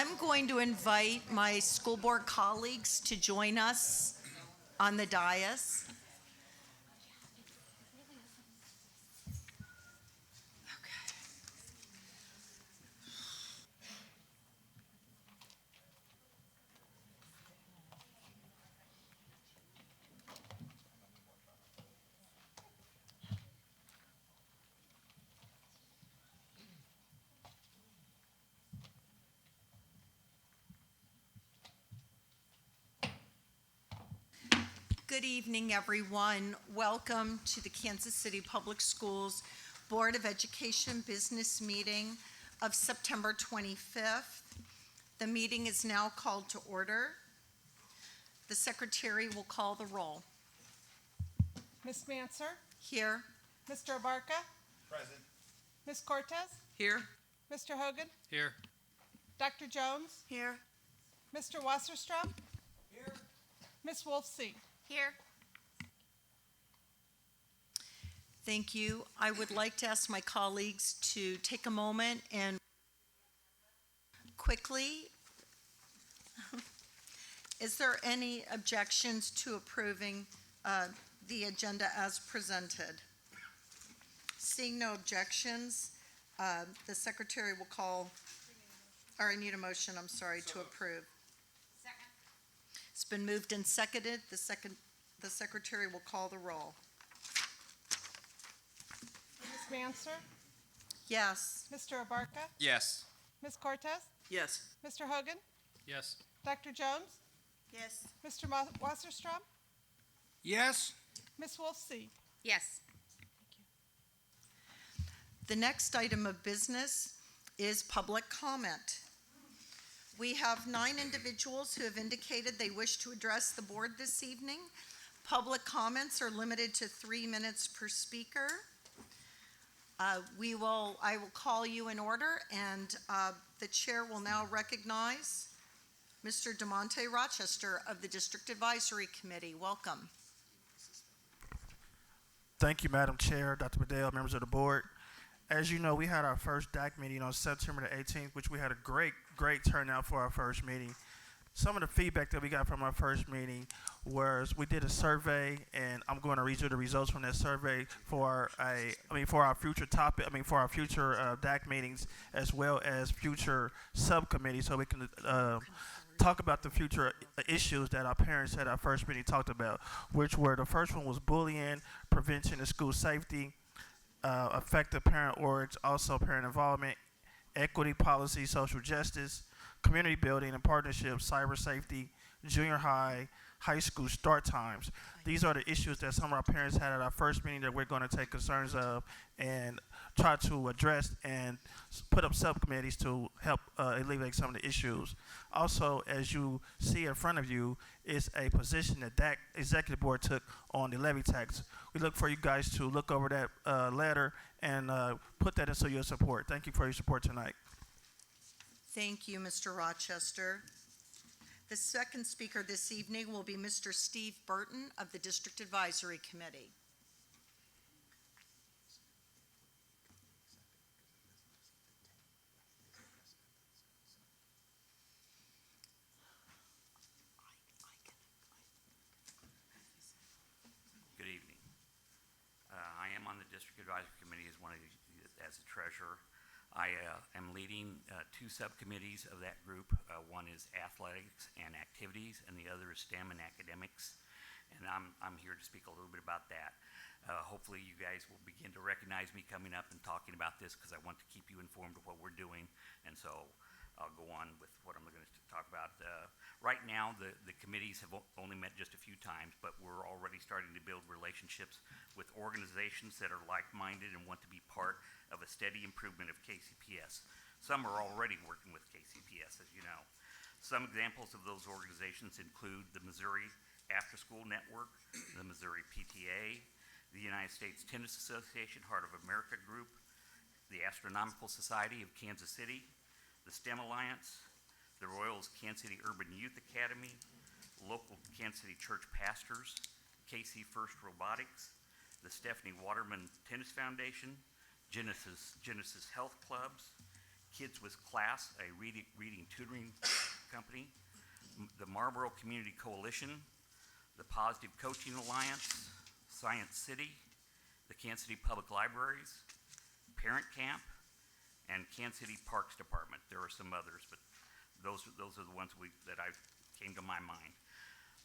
I'm going to invite my school board colleagues to join us on the dais. Good evening, everyone. Welcome to the Kansas City Public Schools Board of Education Business Meeting of September 25th. The meeting is now called to order. The secretary will call the roll. Ms. Manser? Here. Mr. Abarca? Present. Ms. Cortez? Here. Mr. Hogan? Here. Dr. Jones? Here. Mr. Wasserstrom? Here. Ms. Wolfsey? Here. Thank you. I would like to ask my colleagues to take a moment and quickly. Is there any objections to approving the agenda as presented? Seeing no objections, the secretary will call, or I need a motion, I'm sorry, to approve. Second. It's been moved and seconded. The secretary will call the roll. Ms. Manser? Yes. Mr. Abarca? Yes. Ms. Cortez? Yes. Mr. Hogan? Yes. Dr. Jones? Yes. Mr. Wasserstrom? Yes. Ms. Wolfsey? Yes. The next item of business is public comment. We have 9 individuals who have indicated they wish to address the board this evening. Public comments are limited to 3 minutes per speaker. I will call you in order, and the chair will now recognize Mr. DeMonte Rochester of the District Advisory Committee. Welcome. Thank you, Madam Chair, Dr. Bedell, members of the board. As you know, we had our first DAC meeting on September the 18th, which we had a great turnout for our first meeting. Some of the feedback that we got from our first meeting was we did a survey, and I'm going to read you the results from that survey for our future topic, for our future DAC meetings, as well as future subcommittees, so we can talk about the future issues that our parents at our first meeting talked about, which were, the first one was bullying, prevention and school safety, effective parent orgs, also parent involvement, equity policy, social justice, community building and partnerships, cyber safety, junior high, high school start times. These are the issues that some of our parents had at our first meeting that we're going to take concerns of and try to address and put up subcommittees to help alleviate some of the issues. Also, as you see in front of you, is a position that DAC Executive Board took on the levy tax. We look for you guys to look over that letter and put that into your support. Thank you for your support tonight. Thank you, Mr. Rochester. The second speaker this evening will be Mr. Steve Burton of the District Advisory Committee. Good evening. I am on the District Advisory Committee as a treasurer. I am leading 2 subcommittees of that group. One is athletics and activities, and the other is STEM and academics. And I'm here to speak a little bit about that. Hopefully you guys will begin to recognize me coming up and talking about this, because I want to keep you informed of what we're doing. And so I'll go on with what I'm going to talk about. Right now, the committees have only met just a few times, but we're already starting to build relationships with organizations that are like-minded and want to be part of a steady improvement of KCPS. Some are already working with KCPS, as you know. Some examples of those organizations include the Missouri After School Network, the Missouri PTA, the United States Tennis Association Heart of America Group, the Astronomical Society of Kansas City, the STEM Alliance, the Royals Kansas City Urban Youth Academy, local Kansas City church pastors, KC First Robotics, the Stephanie Waterman Tennis Foundation, Genesis Health Clubs, Kids with Class, a reading tutoring company, the Marlboro Community Coalition, the Positive Coaching Alliance, Science City, the Kansas City Public Libraries, Parent Camp, and Kansas City Parks Department. There are some others, but those are the ones that came to my mind.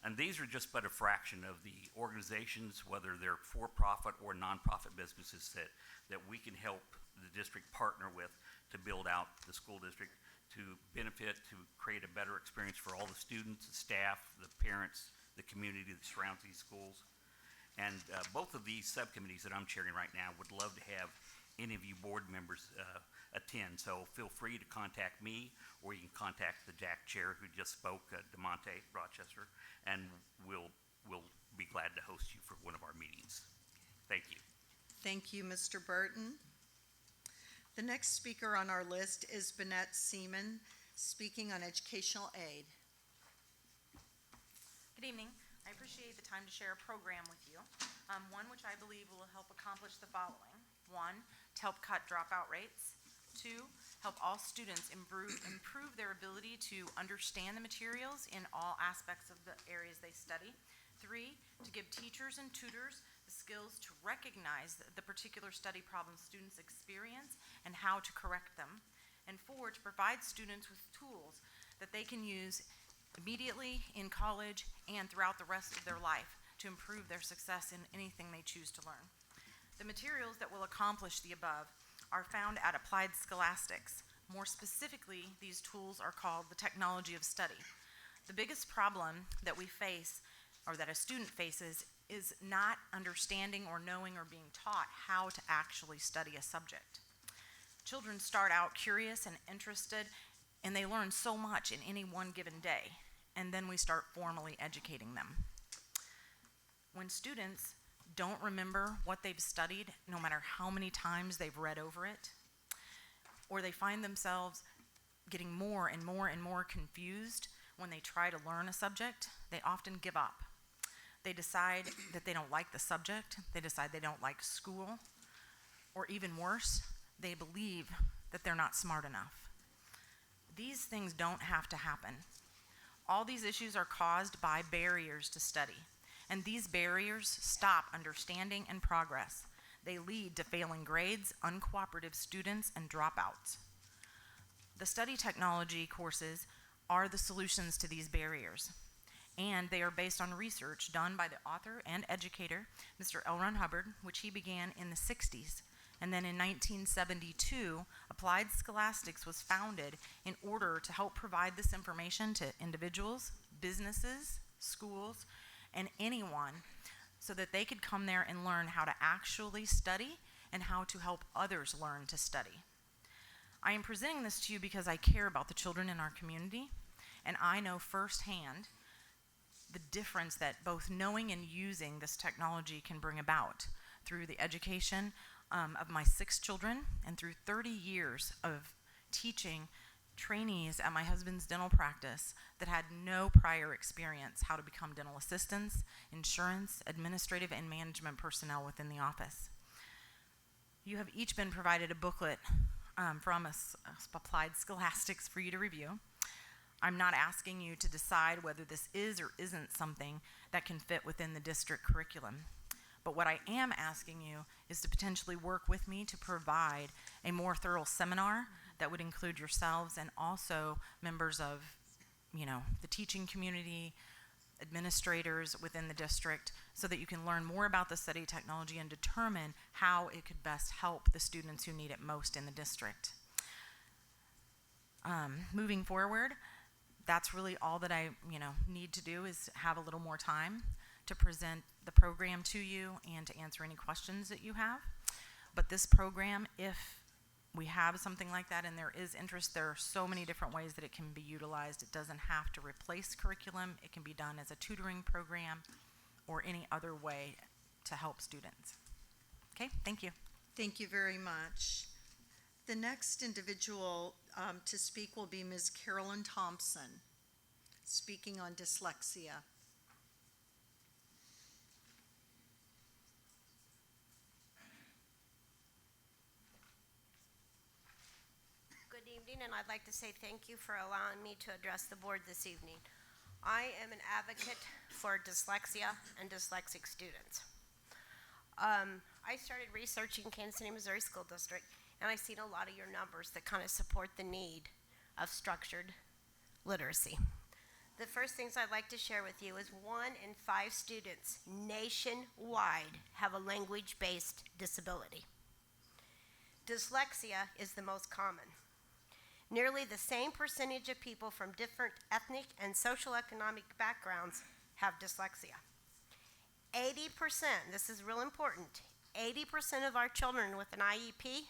And these are just but a fraction of the organizations, whether they're for-profit or nonprofit businesses that we can help the district partner with to build out the school district, to benefit, to create a better experience for all the students, the staff, the parents, the community that surrounds these schools. And both of these subcommittees that I'm chairing right now would love to have any of you board members attend. So feel free to contact me, or you can contact the JAC chair who just spoke, DeMonte Rochester, and we'll be glad to host you for one of our meetings. Thank you. Thank you, Mr. Burton. The next speaker on our list is Bennett Seaman, speaking on educational aid. Good evening. I appreciate the time to share a program with you, one which I believe will help accomplish the following. 1, to help cut dropout rates. 2, help all students improve their ability to understand the materials in all aspects of the areas they study. 3, to give teachers and tutors the skills to recognize the particular study problems students experience and how to correct them. And 4, to provide students with tools that they can use immediately in college and throughout the rest of their life to improve their success in anything they choose to learn. The materials that will accomplish the above are found at Applied Scholastics. More specifically, these tools are called the technology of study. The biggest problem that we face, or that a student faces, is not understanding or knowing or being taught how to actually study a subject. Children start out curious and interested, and they learn so much in any one given day, and then we start formally educating them. When students don't remember what they've studied, no matter how many times they've read over it, or they find themselves getting more and more and more confused when they try to learn a subject, they often give up. They decide that they don't like the subject, they decide they don't like school, or even worse, they believe that they're not smart enough. These things don't have to happen. All these issues are caused by barriers to study. And these barriers stop understanding and progress. They lead to failing grades, uncooperative students, and dropouts. The study technology courses are the solutions to these barriers, and they are based on research done by the author and educator, Mr. L. Ron Hubbard, which he began in the 60s. And then in 1972, Applied Scholastics was founded in order to help provide this information to individuals, businesses, schools, and anyone, so that they could come there and learn how to actually study and how to help others learn to study. I am presenting this to you because I care about the children in our community, and I know firsthand the difference that both knowing and using this technology can bring about through the education of my 6 children and through 30 years of teaching trainees at my husband's dental practice that had no prior experience how to become dental assistants, insurance, administrative, and management personnel within the office. You have each been provided a booklet from Applied Scholastics for you to review. I'm not asking you to decide whether this is or isn't something that can fit within the district curriculum. But what I am asking you is to potentially work with me to provide a more thorough seminar that would include yourselves and also members of, the teaching community, administrators within the district, so that you can learn more about the study technology and determine how it could best help the students who need it most in the district. Moving forward, that's really all that I, need to do, is have a little more time to present the program to you and to answer any questions that you have. But this program, if we have something like that and there is interest, there are so many different ways that it can be utilized. It doesn't have to replace curriculum. It can be done as a tutoring program or any other way to help students. Okay, thank you. Thank you very much. The next individual to speak will be Ms. Carolyn Thompson, speaking on dyslexia. Good evening, and I'd like to say thank you for allowing me to address the board this evening. I am an advocate for dyslexia and dyslexic students. I started researching Kansas City, Missouri School District, and I've seen a lot of your numbers that kind of support the need of structured literacy. The first things I'd like to share with you is 1 in 5 students nationwide have a language-based disability. Dyslexia is the most common. Nearly the same percentage of people from different ethnic and social economic backgrounds have dyslexia. 80%, this is real important, 80% of our children with an IEP,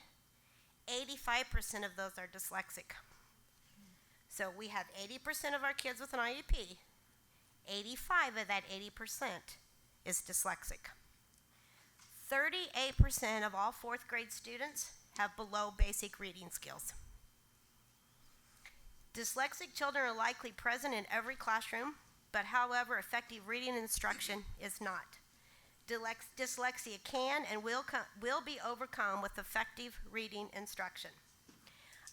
85% of those are dyslexic. So we have 80% of our kids with an IEP, 85 of that 80% is dyslexic. 38% of all 4th grade students have below basic reading skills. Dyslexic children are likely present in every classroom, but however, effective reading instruction is not. Dyslexia can and will be overcome with effective reading instruction.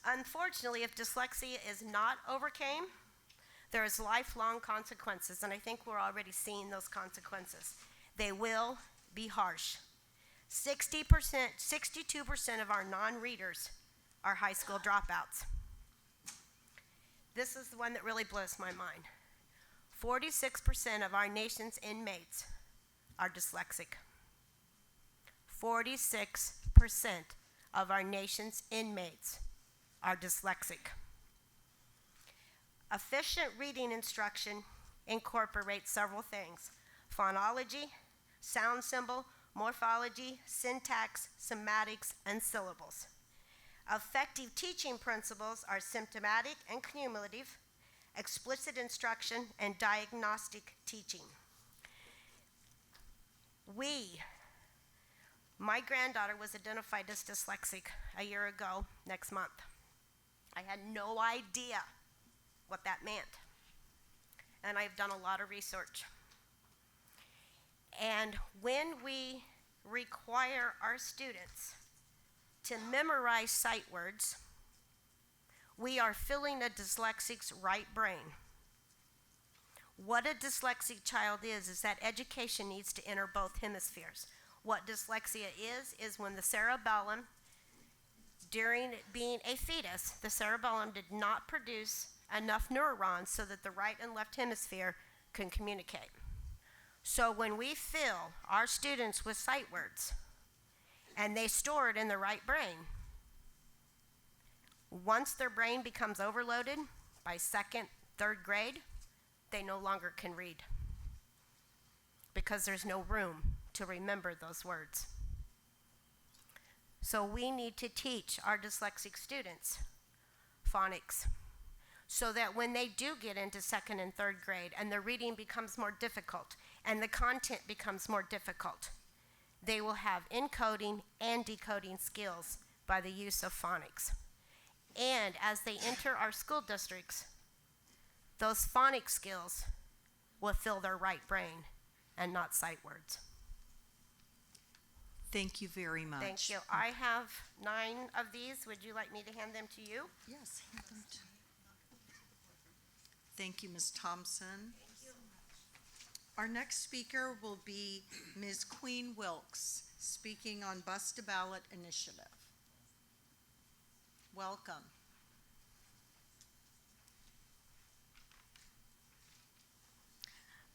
Unfortunately, if dyslexia is not overcome, there is lifelong consequences, and I think we're already seeing those consequences. They will be harsh. 62% of our non-readers are high school dropouts. This is the one that really blows my mind. 46% of our nation's inmates are dyslexic. 46% of our nation's inmates are dyslexic. Efficient reading instruction incorporates several things: phonology, sound symbol, morphology, syntax, semantics, and syllables. Effective teaching principles are symptomatic and cumulative, explicit instruction, and diagnostic teaching. My granddaughter was identified as dyslexic a year ago next month. I had no idea what that meant, and I've done a lot of research. And when we require our students to memorize sight words, we are filling a dyslexic's right brain. What a dyslexic child is that education needs to enter both hemispheres. What dyslexia is when the cerebellum, during being a fetus, the cerebellum did not produce enough neurons so that the right and left hemisphere can communicate. So when we fill our students with sight words and they store it in the right brain, once their brain becomes overloaded by 2nd, 3rd grade, they no longer can read because there's no room to remember those words. So we need to teach our dyslexic students phonics so that when they do get into 2nd and 3rd grade and the reading becomes more difficult and the content becomes more difficult, they will have encoding and decoding skills by the use of phonics. And as they enter our school districts, those phonics skills will fill their right brain and not sight words. Thank you very much. Thank you. I have 9 of these. Would you like me to hand them to you? Yes. Thank you, Ms. Thompson. Our next speaker will be Ms. Queen Wilks, speaking on Bus to Ballot Initiative. Welcome.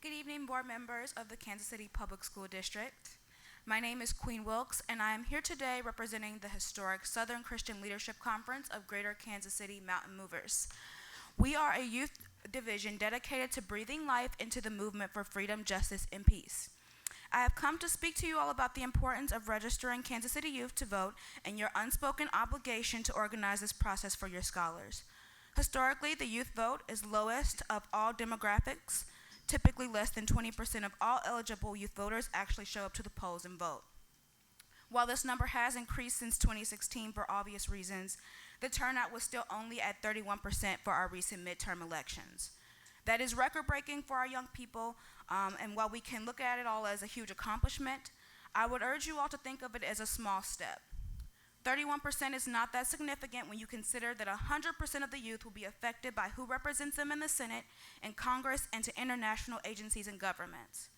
Good evening, board members of the Kansas City Public School District. My name is Queen Wilks, and I am here today representing the historic Southern Christian Leadership Conference of Greater Kansas City Mountain Movers. We are a youth division dedicated to breathing life into the movement for freedom, justice, and peace. I have come to speak to you all about the importance of registering Kansas City youth to vote and your unspoken obligation to organize this process for your scholars. Historically, the youth vote is lowest of all demographics. Typically, less than 20% of all eligible youth voters actually show up to the polls and vote. While this number has increased since 2016 for obvious reasons, the turnout was still only at 31% for our recent midterm elections. That is record-breaking for our young people, and while we can look at it all as a huge accomplishment, I would urge you all to think of it as a small step. 31% is not that significant when you consider that 100% of the youth will be affected by who represents them in the Senate, in Congress, and to international agencies and governments.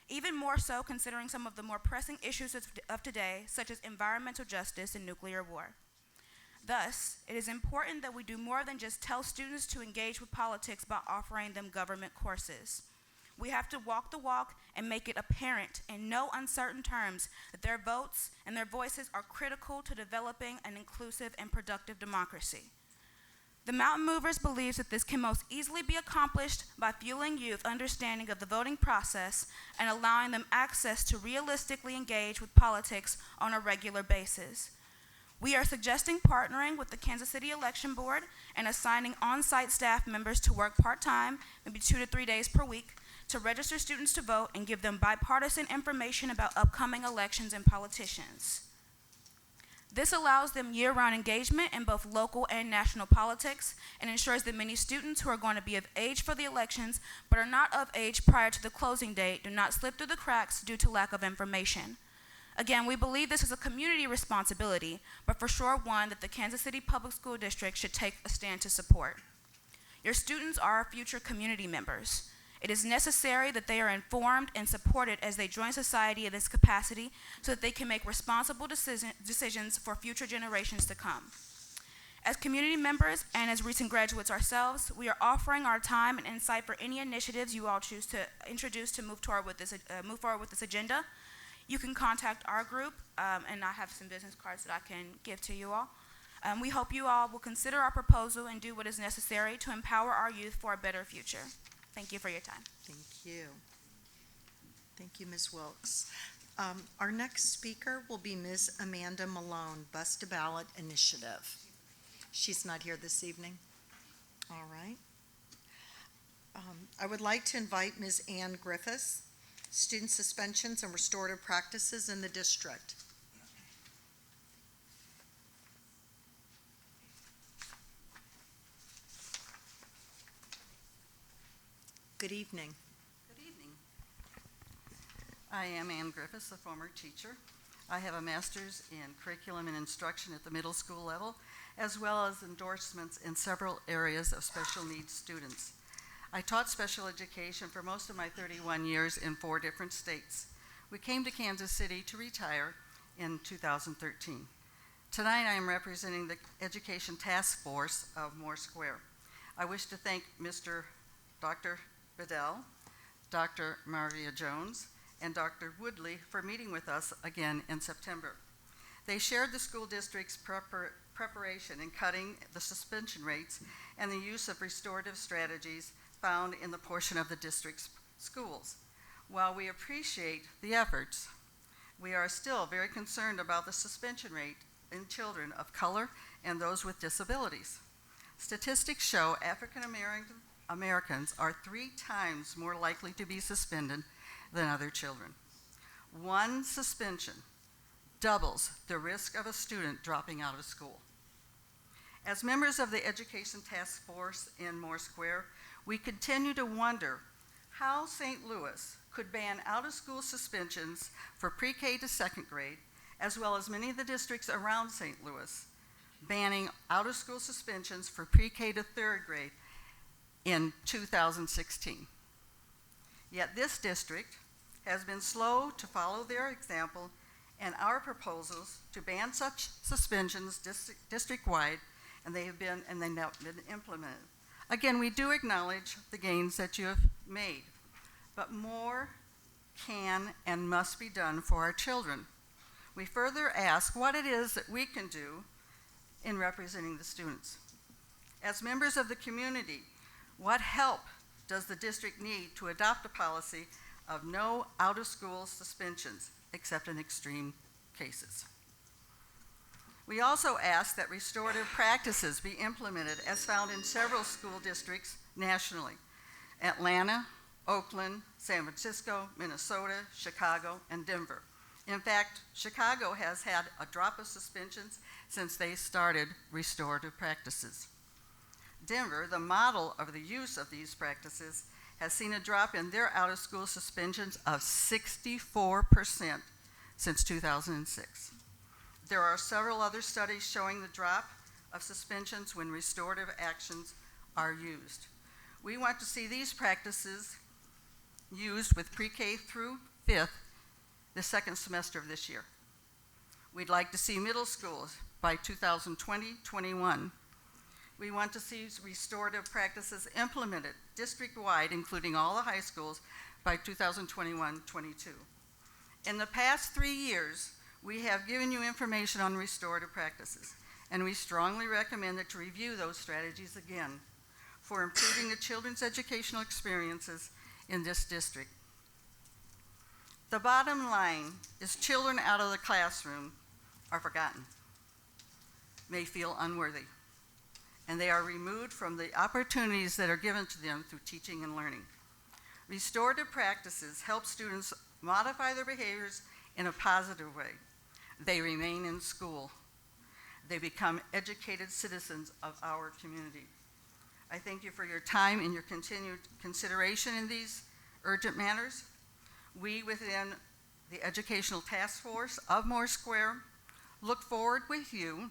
Even more so considering some of the more pressing issues of today, such as environmental justice and nuclear war. Thus, it is important that we do more than just tell students to engage with politics by offering them government courses. We have to walk the walk and make it apparent in no uncertain terms that their votes and their voices are critical to developing an inclusive and productive democracy. The Mountain Movers believes that this can most easily be accomplished by fueling youth understanding of the voting process and allowing them access to realistically engage with politics on a regular basis. We are suggesting partnering with the Kansas City Election Board and assigning on-site staff members to work part-time, maybe 2 to 3 days per week, to register students to vote and give them bipartisan information about upcoming elections and politicians. This allows them year-round engagement in both local and national politics and ensures that many students who are going to be of age for the elections but are not of age prior to the closing date do not slip through the cracks due to lack of information. Again, we believe this is a community responsibility, but for sure one that the Kansas City Public School District should take a stand to support. Your students are our future community members. It is necessary that they are informed and supported as they join society in this capacity so that they can make responsible decisions for future generations to come. As community members and as recent graduates ourselves, we are offering our time and insight for any initiatives you all choose to introduce to move forward with this agenda. You can contact our group, and I have some business cards that I can give to you all. We hope you all will consider our proposal and do what is necessary to empower our youth for a better future. Thank you for your time. Thank you. Thank you, Ms. Wilks. Our next speaker will be Ms. Amanda Malone, Bus to Ballot Initiative. She's not here this evening. All right. I would like to invite Ms. Ann Griffiths, Student Suspensions and Restorative Practices in the District. Good evening. Good evening. I am Ann Griffiths, a former teacher. I have a master's in curriculum and instruction at the middle school level, as well as endorsements in several areas of special needs students. I taught special education for most of my 31 years in 4 different states. We came to Kansas City to retire in 2013. Tonight I am representing the Education Task Force of Moore Square. I wish to thank Dr. Bedell, Dr. Maria Jones, and Dr. Woodley for meeting with us again in September. They shared the school district's preparation in cutting the suspension rates and the use of restorative strategies found in the portion of the district's schools. While we appreciate the efforts, we are still very concerned about the suspension rate in children of color and those with disabilities. Statistics show African Americans are 3 times more likely to be suspended than other children. 1 suspension doubles the risk of a student dropping out of school. As members of the Education Task Force in Moore Square, we continue to wonder how St. Louis could ban out-of-school suspensions for pre-K to 2nd grade, as well as many of the districts around St. Louis, banning out-of-school suspensions for pre-K to 3rd grade in 2016. Yet this district has been slow to follow their example, and our proposals to ban such suspensions district-wide, and they've now been implemented. Again, we do acknowledge the gains that you have made, but more can and must be done for our children. We further ask what it is that we can do in representing the students. As members of the community, what help does the district need to adopt a policy of no out-of-school suspensions, except in extreme cases? We also ask that restorative practices be implemented as found in several school districts nationally: Atlanta, Oakland, San Francisco, Minnesota, Chicago, and Denver. In fact, Chicago has had a drop of suspensions since they started restorative practices. Denver, the model of the use of these practices, has seen a drop in their out-of-school suspensions of 64% since 2006. There are several other studies showing the drop of suspensions when restorative actions are used. We want to see these practices used with pre-K through 5th the second semester of this year. We'd like to see middle schools by 2020-21. We want to see restorative practices implemented district-wide, including all the high schools, by 2021-22. In the past 3 years, we have given you information on restorative practices, and we strongly recommend that you review those strategies again for improving the children's educational experiences in this district. The bottom line is children out of the classroom are forgotten, may feel unworthy, and they are removed from the opportunities that are given to them through teaching and learning. Restorative practices help students modify their behaviors in a positive way. They remain in school. They become educated citizens of our community. I thank you for your time and your continued consideration in these urgent matters. We within the Educational Task Force of Moore Square look forward with you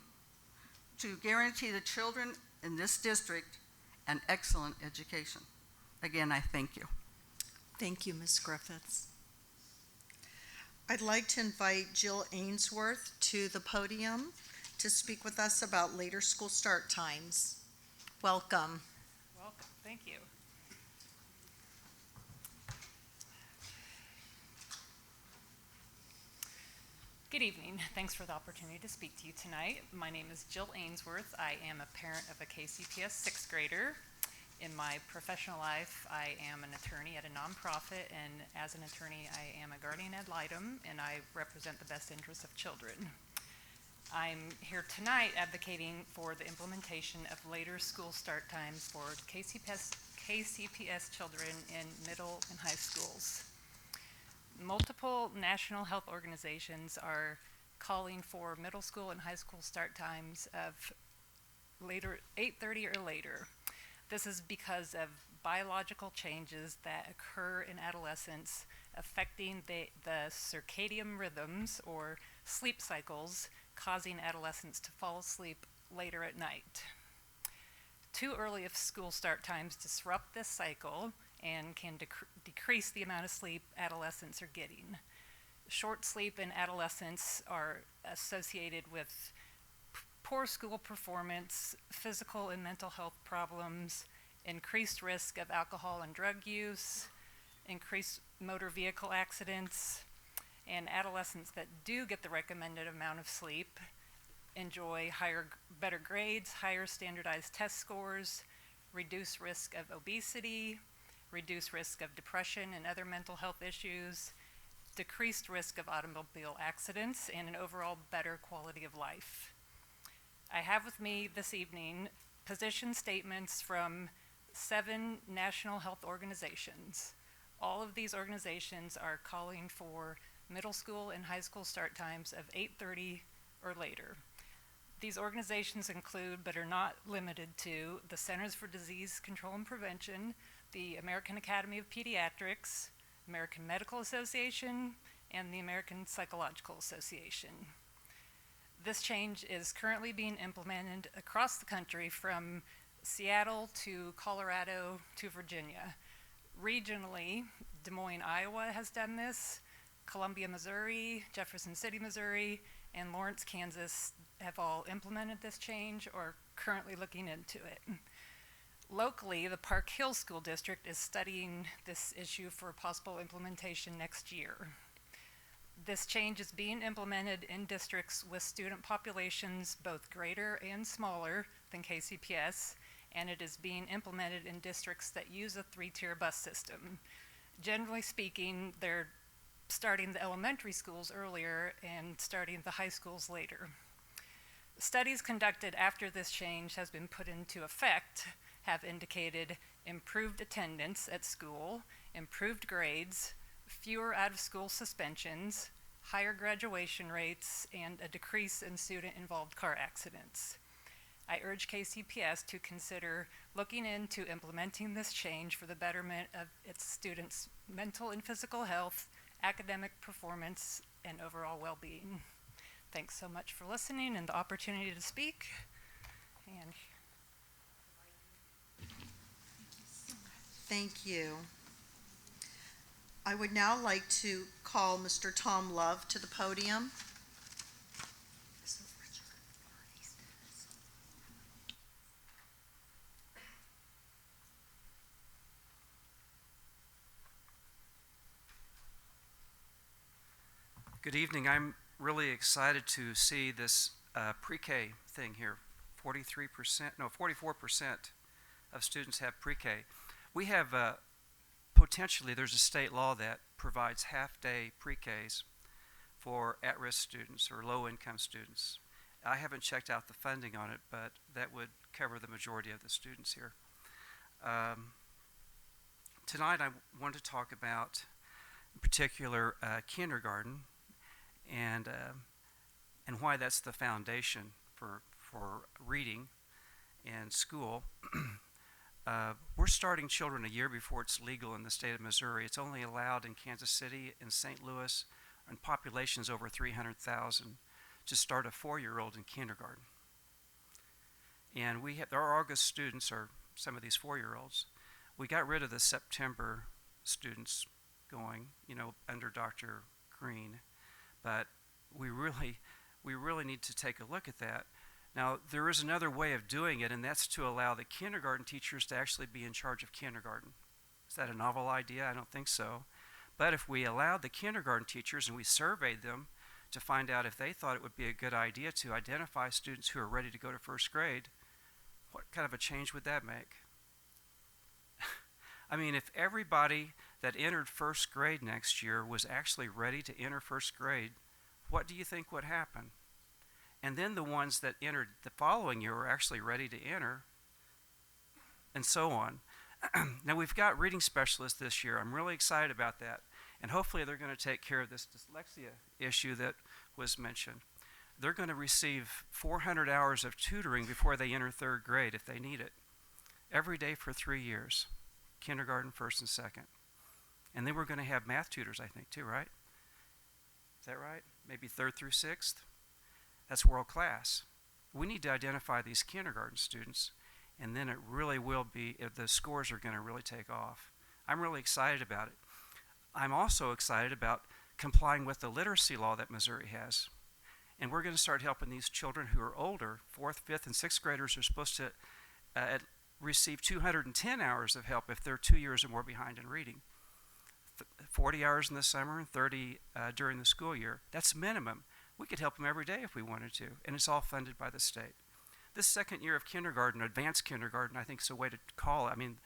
to guarantee the children in this district an excellent education. Again, I thank you. Thank you, Ms. Griffiths. I'd like to invite Jill Ainsworth to the podium to speak with us about later school start times. Welcome. Welcome, thank you. Good evening. Thanks for the opportunity to speak to you tonight. My name is Jill Ainsworth. I am a parent of a KCPS 6th grader. In my professional life, I am an attorney at a nonprofit, and as an attorney, I am a guardian ad litem, and I represent the best interests of children. I'm here tonight advocating for the implementation of later school start times for KCPS children in middle and high schools. Multiple national health organizations are calling for middle school and high school start times of later 8:30 or later. This is because of biological changes that occur in adolescence affecting the circadian rhythms or sleep cycles, causing adolescents to fall asleep later at night. Too early of school start times disrupt this cycle and can decrease the amount of sleep adolescents are getting. Short sleep in adolescence are associated with poor school performance, physical and mental health problems, increased risk of alcohol and drug use, increased motor vehicle accidents, and adolescents that do get the recommended amount of sleep enjoy better grades, higher standardized test scores, reduced risk of obesity, reduced risk of depression and other mental health issues, decreased risk of automobile accidents, and an overall better quality of life. I have with me this evening position statements from 7 national health organizations. All of these organizations are calling for middle school and high school start times of 8:30 or later. These organizations include, but are not limited to, the Centers for Disease Control and Prevention, the American Academy of Pediatrics, American Medical Association, and the American Psychological Association. This change is currently being implemented across the country from Seattle to Colorado to Virginia. Regionally, Des Moines, Iowa has done this, Columbia, Missouri, Jefferson City, Missouri, and Lawrence, Kansas have all implemented this change or currently looking into it. Locally, the Park Hill School District is studying this issue for possible implementation next year. This change is being implemented in districts with student populations both greater and smaller than KCPS, and it is being implemented in districts that use a 3-tier bus system. Generally speaking, they're starting the elementary schools earlier and starting the high schools later. Studies conducted after this change has been put into effect have indicated improved attendance at school, improved grades, fewer out-of-school suspensions, higher graduation rates, and a decrease in student-involved car accidents. I urge KCPS to consider looking into implementing this change for the betterment of its students' mental and physical health, academic performance, and overall well-being. thanks so much for listening and the opportunity to speak. And Thank you. I would now like to call Mr. Tom Love to the podium. Good evening. I'm really excited to see this pre-K thing here. 44% of students have pre-K. We have potentially, there's a state law that provides half-day pre-Ks for at-risk students or low-income students. I haven't checked out the funding on it, but that would cover the majority of the students here. Tonight I want to talk about, in particular, kindergarten and why that's the foundation for reading and school. We're starting children a year before it's legal in the state of Missouri. It's only allowed in Kansas City and St. Louis, and populations over 300,000, to start a 4-year-old in kindergarten. And our August students are some of these 4-year-olds. We got rid of the September students going, under Dr. Green, but we really need to take a look at that. Now, there is another way of doing it, and that's to allow the kindergarten teachers to actually be in charge of kindergarten. Is that a novel idea? I don't think so. But if we allowed the kindergarten teachers and we surveyed them to find out if they thought it would be a good idea to identify students who are ready to go to first grade, what kind of a change would that make? I mean, if everybody that entered first grade next year was actually ready to enter first grade, what do you think would happen? And then the ones that entered the following year were actually ready to enter, and so on. Now, we've got reading specialists this year. I'm really excited about that. And hopefully they're going to take care of this dyslexia issue that was mentioned. They're going to receive 400 hours of tutoring before they enter third grade if they need it. Every day for 3 years. Kindergarten, first and second. And then we're going to have math tutors, I think, too, right? Is that right? Maybe third through sixth? That's world class. We need to identify these kindergarten students, and then it really will be, the scores are going to really take off. I'm really excited about it. I'm also excited about complying with the literacy law that Missouri has. And we're going to start helping these children who are older. 4th, 5th, and 6th graders are supposed to receive 210 hours of help if they're 2 years or more behind in reading. 40 hours in the summer and 30 during the school year. That's minimum. We could help them every day if we wanted to, and it's all funded by the state. This second year of kindergarten, advanced kindergarten, I think is a way to call it. I mean,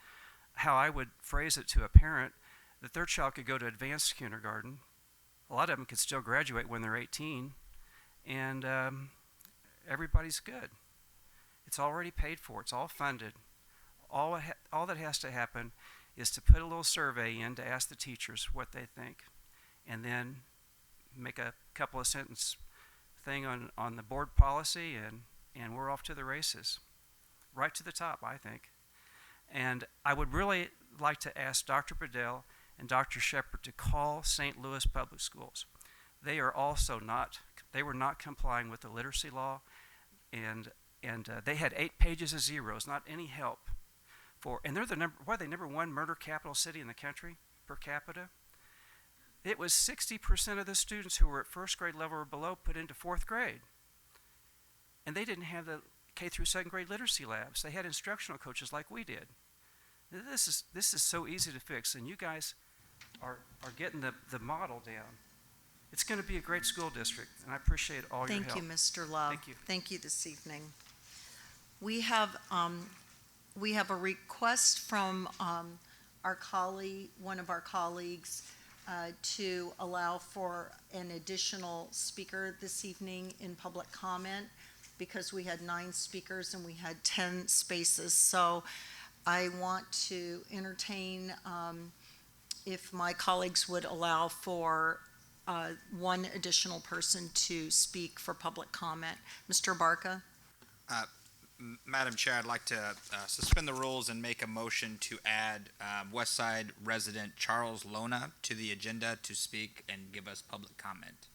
how I would phrase it to a parent, that their child could go to advanced kindergarten. A lot of them could still graduate when they're 18, and everybody's good. It's already paid for. It's all funded. All that has to happen is to put a little survey in to ask the teachers what they think, and then make a couple of sentence thing on the board policy, and we're off to the races. Right to the top, I think. And I would really like to ask Dr. Bedell and Dr. Shepard to call St. Louis Public Schools. They are also they were not complying with the literacy law, and they had 8 pages of zeros, not any help. And they're the number 1 murder capital city in the country per capita. It was 60% of the students who were at first grade level or below put into 4th grade. And they didn't have the K through 2nd grade literacy labs. They had instructional coaches like we did. This is so easy to fix, and you guys are getting the model down. It's going to be a great school district, and I appreciate all your help. Thank you, Mr. Love. Thank you. Thank you this evening. We have a request from our colleague, one of our colleagues, to allow for an additional speaker this evening in public comment, because we had 9 speakers and we had 10 spaces. So I want to entertain if my colleagues would allow for 1 additional person to speak for public comment. Mr. Abarca? Madam Chair, I'd like to suspend the rules and make a motion to add Westside resident Charles Lona to the agenda to speak and give us public comment.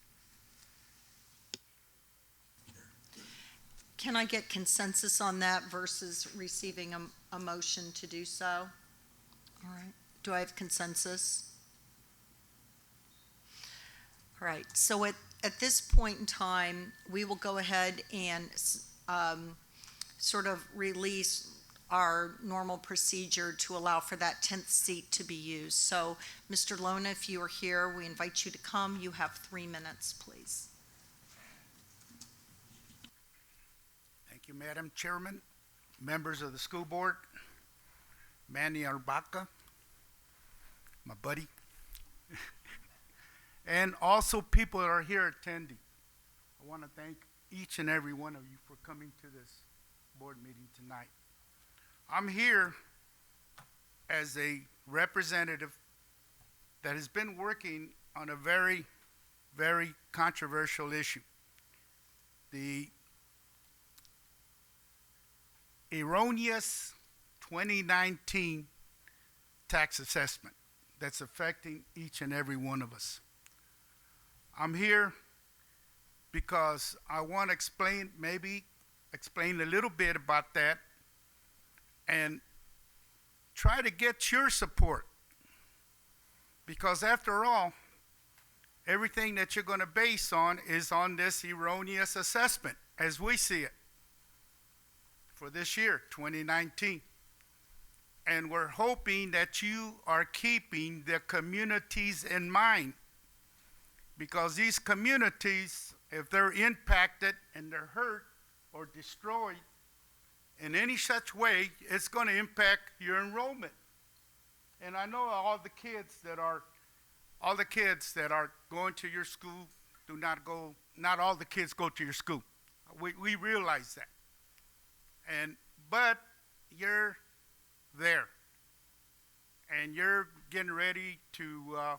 Can I get consensus on that versus receiving a motion to do so? All right. Do I have consensus? All right. So at this point in time, we will go ahead and sort of release our normal procedure to allow for that 10th seat to be used. So, Mr. Lona, if you are here, we invite you to come. You have 3 minutes, please. Thank you, Madam Chairman, members of the school board, Manny Abarca, my buddy, and also people that are here attending. I want to thank each and every one of you for coming to this board meeting tonight. I'm here as a representative that has been working on a very, very controversial issue. The erroneous 2019 tax assessment that's affecting each and every one of us. I'm here because I want to explain a little bit about that and try to get your support. Because after all, everything that you're going to base on is on this erroneous assessment as we see it for this year, 2019. And we're hoping that you are keeping the communities in mind, because these communities, if they're impacted and they're hurt or destroyed in any such way, it's going to impact your enrollment. And I know all the kids that are going to your school not all the kids go to your school. We realize that. But you're there, and you're getting ready to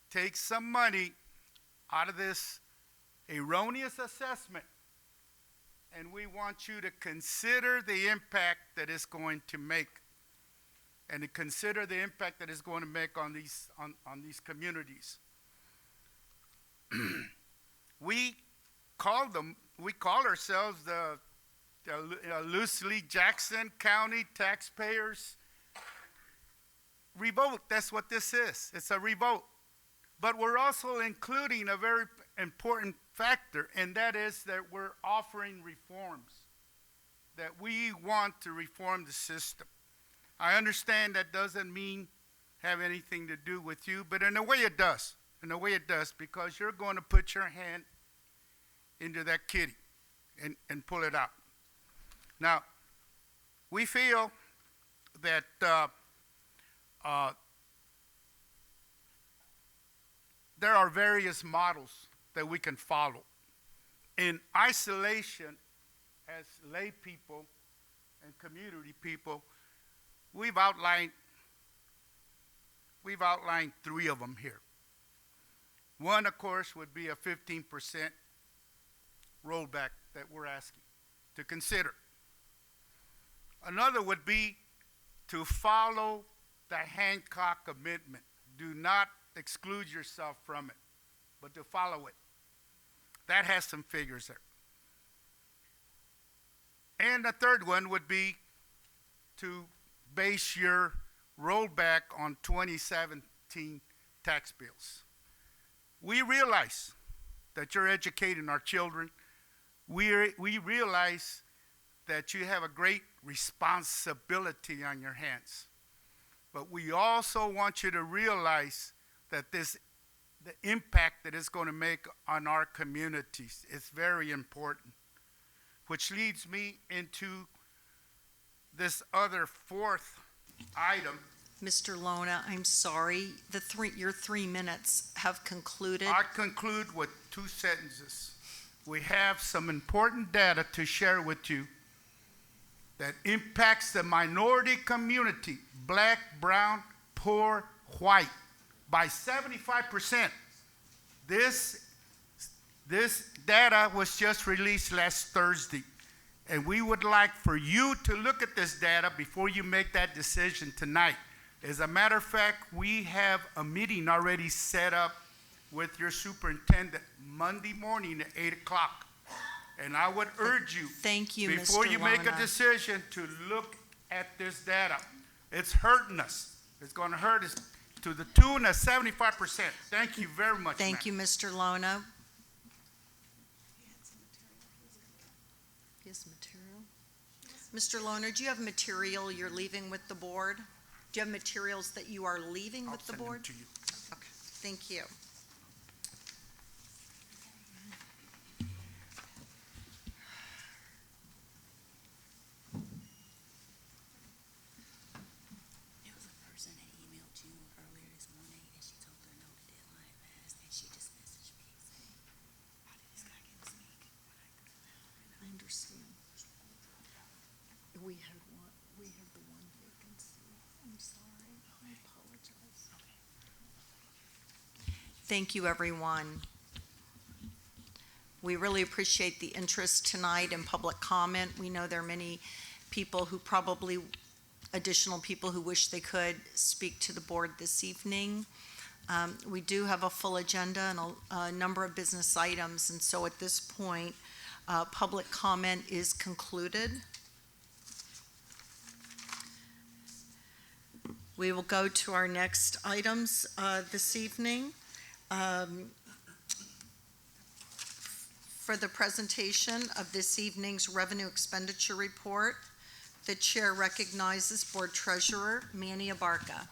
take some money out of this erroneous assessment, and we want you to consider the impact that it's going to make, and to consider the impact that it's going to make on these communities. We call ourselves the loosely Jackson County Taxpayers Revolt. That's what this is. It's a revolt. But we're also including a very important factor, and that is that we're offering reforms, that we want to reform the system. I understand that doesn't have anything to do with you, but in a way it does. In a way it does, because you're going to put your hand into that kitty and pull it out. Now, we feel that there are various models that we can follow. In isolation, as lay people and community people, we've outlined 3 of them here. One, of course, would be a 15% rollback that we're asking to consider. Another would be to follow the Hancock Amendment. Do not exclude yourself from it, but to follow it. That has some figures there. And the third one would be to base your rollback on 2017 tax bills. We realize that you're educating our children. We realize that you have a great responsibility on your hands. But we also want you to realize that the impact that it's going to make on our communities is very important. Which leads me into this other 4th item. Mr. Lona, I'm sorry, your 3 minutes have concluded. I conclude with 2 sentences. We have some important data to share with you that impacts the minority community, black, brown, poor, white, by 75%. This data was just released last Thursday, and we would like for you to look at this data before you make that decision tonight. As a matter of fact, we have a meeting already set up with your superintendent Monday morning at 8 o'clock. And I would urge you, Thank you, Mr. before you make a Lona. decision, to look at this data. It's hurting us. It's going to hurt us to the tune of 75%. Thank you very much, Thank you, Mr. Lona. Yes, material. Mr. Lona, do you have material you're leaving with the board? Do you have materials that you are leaving with the board? I'll send them to you. Okay, thank you. There was a person that emailed you earlier this morning, and she told her no, the deadline passed, and she just messaged me saying, "How did this guy get to speak?" I understand. We had the one vacancy. I'm sorry, I apologize. Thank you, everyone. We really appreciate the interest tonight in public comment. We know there are many people who additional people who wish they could speak to the board this evening. We do have a full agenda and a number of business items, and so at this point, public comment is concluded. We will go to our next items this evening. For the presentation of this evening's revenue expenditure report, the chair recognizes Board Treasurer Manny Abarca.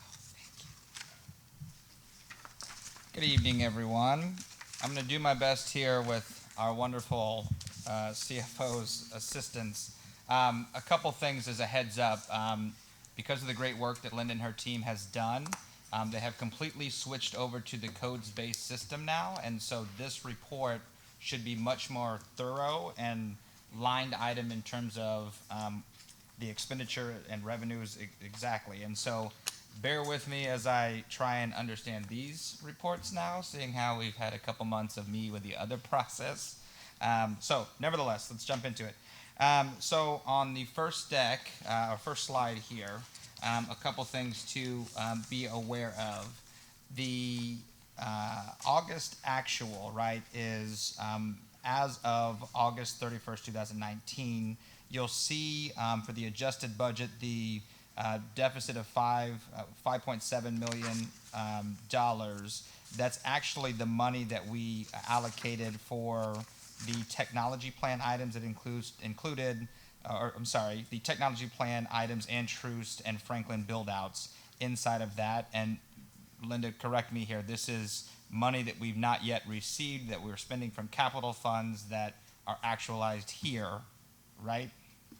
Good evening, everyone. I'm going to do my best here with our wonderful CFO's assistance. A couple things as a heads up. Because of the great work that Linda and her team has done, they have completely switched over to the codes-based system now, and so this report should be much more thorough and lined item in terms of the expenditure and revenues exactly. And so bear with me as I try and understand these reports now, seeing how we've had a couple months of me with the other process. So nevertheless, let's jump into it. So on the first deck, or first slide here, a couple things to be aware of. The August actual, right, is as of August 31st, 2019, you'll see for the adjusted budget the deficit of $5.7 million. That's actually the money that we allocated for the technology plan items that included the technology plan items and Troost and Franklin build-outs inside of that. And Linda, correct me here, this is money that we've not yet received that we're spending from capital funds that are actualized here, right?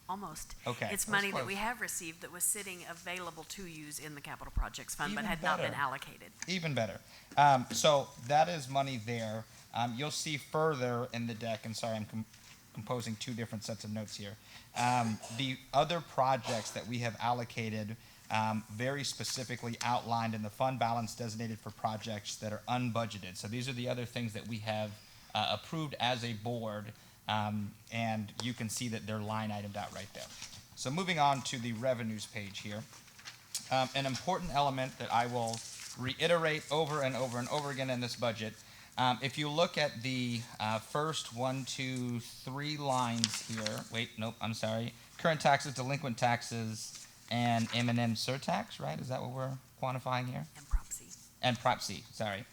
Almost. Okay. It's that's money that close. we have received that was sitting available to use in the capital projects fund, but Even had not been better. allocated. Even better. So that is money there. You'll see further in the deck, and sorry, I'm composing two different sets of notes here. The other projects that we have allocated, very specifically outlined in the fund balance designated for projects that are unbudgeted. So these are the other things that we have approved as a board, and you can see that they're line itemed out right there. So moving on to the revenues page here. An important element that I will reiterate over and over and over again in this budget. If you look at the first 1, 2, 3 lines here, current taxes, delinquent taxes, and M&M surtax, right? Is that what we're quantifying here? And Prop C. And Prop C, sorry.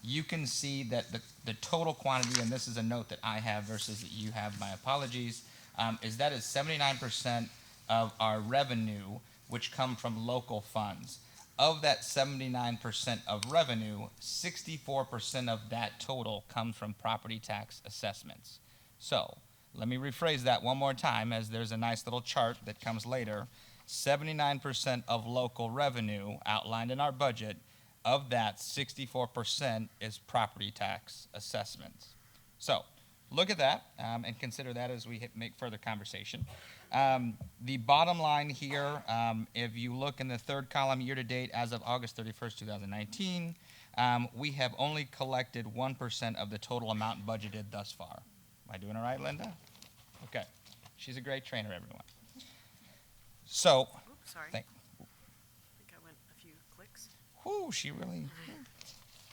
You can see that the total quantity, and this is a note that I have versus that you have, my apologies, is 79% of our revenue, which come from local funds. Of that 79% of revenue, 64% of that total comes from property tax assessments. So let me rephrase that one more time, as there's a nice little chart that comes later. 79% of local revenue outlined in our budget. Of that, 64% is property tax assessments. So look at that and consider that as we make further conversation. The bottom line here, if you look in the third column year to date as of August 31st, 2019, we have only collected 1% of the total amount budgeted thus far. Am I doing all right, Linda? Okay. She's a great trainer, everyone. So, Oops, sorry. I think I went a few clicks. Whoo, she really.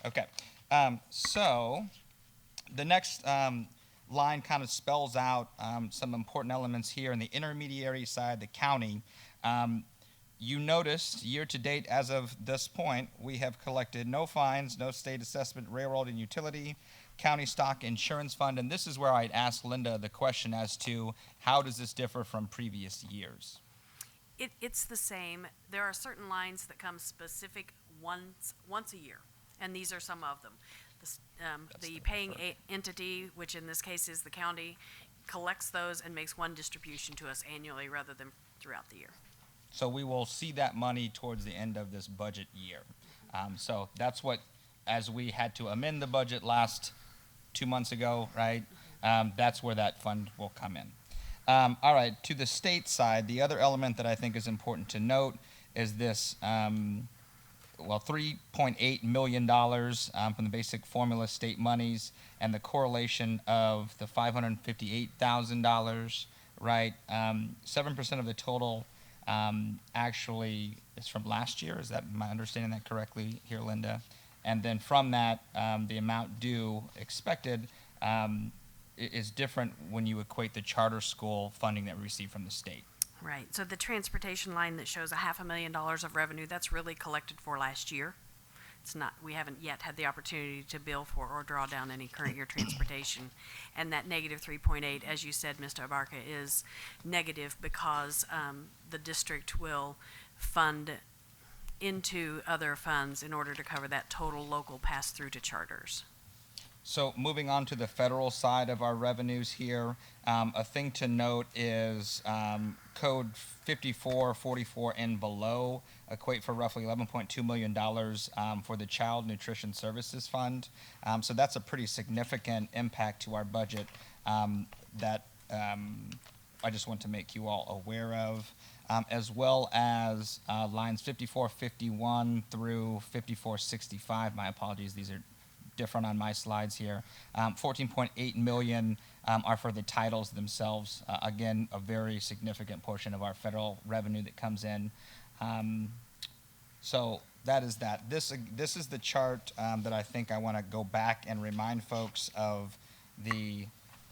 Okay. So the next line kind of spells out some important elements here. In the intermediary side, the county, you noticed year-to-date as of this point, we have collected no fines, no state assessment, railroad and utility, county stock insurance fund, and this is where I'd ask Linda the question as to how does this differ from previous years? It's the same. There are certain lines that come specific once a year, and these are some of them. The paying entity, which in this case is the county, collects those and makes one distribution to us annually rather than throughout the year. So we will see that money towards the end of this budget year. So that's what, as we had to amend the budget last 2 months ago, right? That's where that fund will come in. All right, to the state side, the other element that I think is important to note is this, $3.8 million from the basic formula state monies and the correlation of the $558,000, right? 7% of the total actually is from last year. Is that, am I understanding that correctly here, Linda? And then from that, the amount due expected is different when you equate the charter school funding that we receive from the state. Right. So the transportation line that shows $500,000 of revenue, that's really collected for last year. It's not, we haven't yet had the opportunity to bill for or draw down any current year transportation. And that negative 3.8, as you said, Mr. Abarca, is negative because the district will fund into other funds in order to cover that total local pass-through to charters. So moving on to the federal side of our revenues here, a thing to note is code 5444 and below equate for roughly $11.2 million for the Child Nutrition Services Fund. So that's a pretty significant impact to our budget that I just want to make you all aware of, as well as lines 5451 through 5465. My apologies, these are different on my slides here. 14.8 million are for the titles themselves. Again, a very significant portion of our federal revenue that comes in. So that is that. This is the chart that I think I want to go back and remind folks of the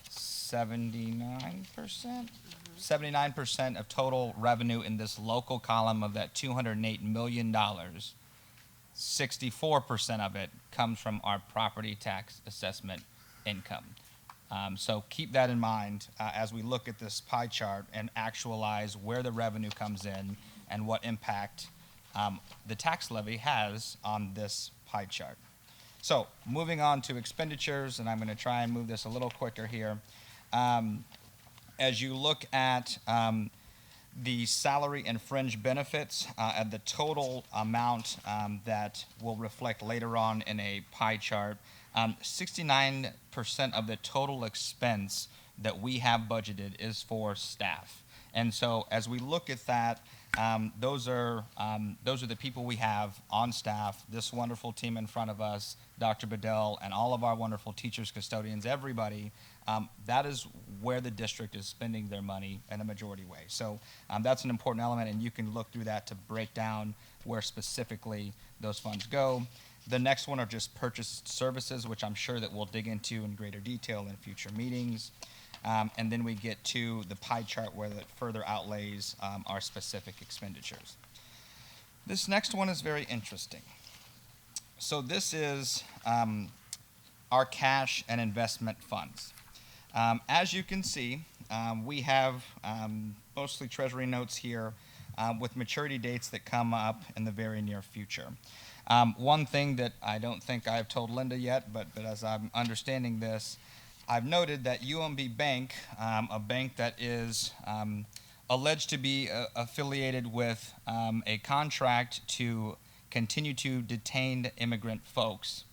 79%? 79% of total revenue in this local column of that $208 million. 64% of it comes from our property tax assessment income. So keep that in mind as we look at this pie chart and actualize where the revenue comes in and what impact the tax levy has on this pie chart. So moving on to expenditures, and I'm going to try and move this a little quicker here. As you look at the salary and fringe benefits and the total amount that will reflect later on in a pie chart, 69% of the total expense that we have budgeted is for staff. And so as we look at that, those are the people we have on staff, this wonderful team in front of us, Dr. Bedell, and all of our wonderful teachers, custodians, everybody. That is where the district is spending their money in a majority way. So that's an important element, and you can look through that to break down where specifically those funds go. The next one are just purchased services, which I'm sure that we'll dig into in greater detail in future meetings. And then we get to the pie chart where that further outlays our specific expenditures. This next one is very interesting. So this is our cash and investment funds. As you can see, we have mostly treasury notes here with maturity dates that come up in the very near future. One thing that I don't think I've told Linda yet, but as I'm understanding this, I've noted that UMB Bank, a bank that is alleged to be affiliated with a contract to continue to detain immigrant folks,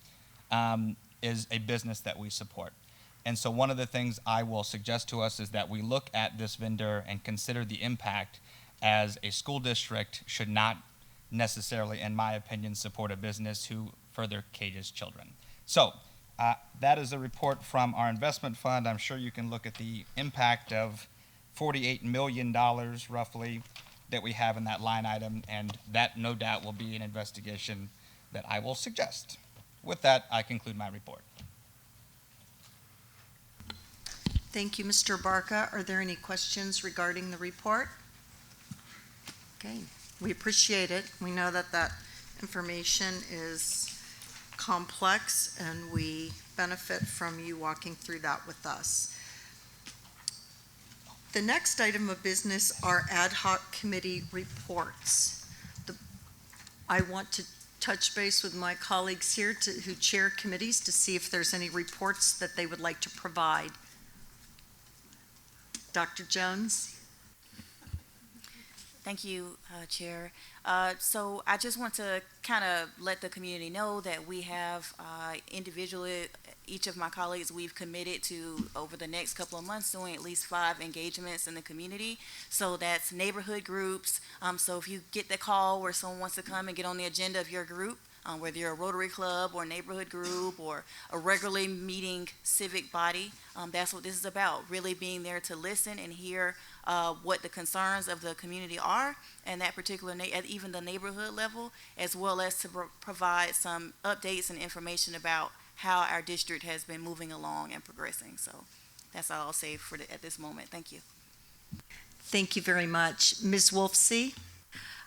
is a business that we support. And so one of the things I will suggest to us is that we look at this vendor and consider the impact, as a school district should not necessarily, in my opinion, support a business who further cages children. So that is a report from our investment fund. I'm sure you can look at the impact of $48 million roughly that we have in that line item, and that no doubt will be an investigation that I will suggest. With that, I conclude my report. Thank you, Mr. Abarca. Are there any questions regarding the report? Okay, we appreciate it. We know that that information is complex, and we benefit from you walking through that with us. The next item of business are ad hoc committee reports. I want to touch base with my colleagues here who chair committees to see if there's any reports that they would like to provide. Dr. Jones? Thank you, Chair. So I just want to kind of let the community know that we have individually, each of my colleagues, we've committed to, over the next couple of months, doing at least 5 engagements in the community. So that's neighborhood groups. So if you get the call where someone wants to come and get on the agenda of your group, whether you're a Rotary Club or a neighborhood group or a regularly meeting civic body, that's what this is about, really being there to listen and hear what the concerns of the community are, and that particular, at even the neighborhood level, as well as to provide some updates and information about how our district has been moving along and progressing. So that's all I'll say for at this moment. Thank you. Thank you very much. Ms. Wolfsey?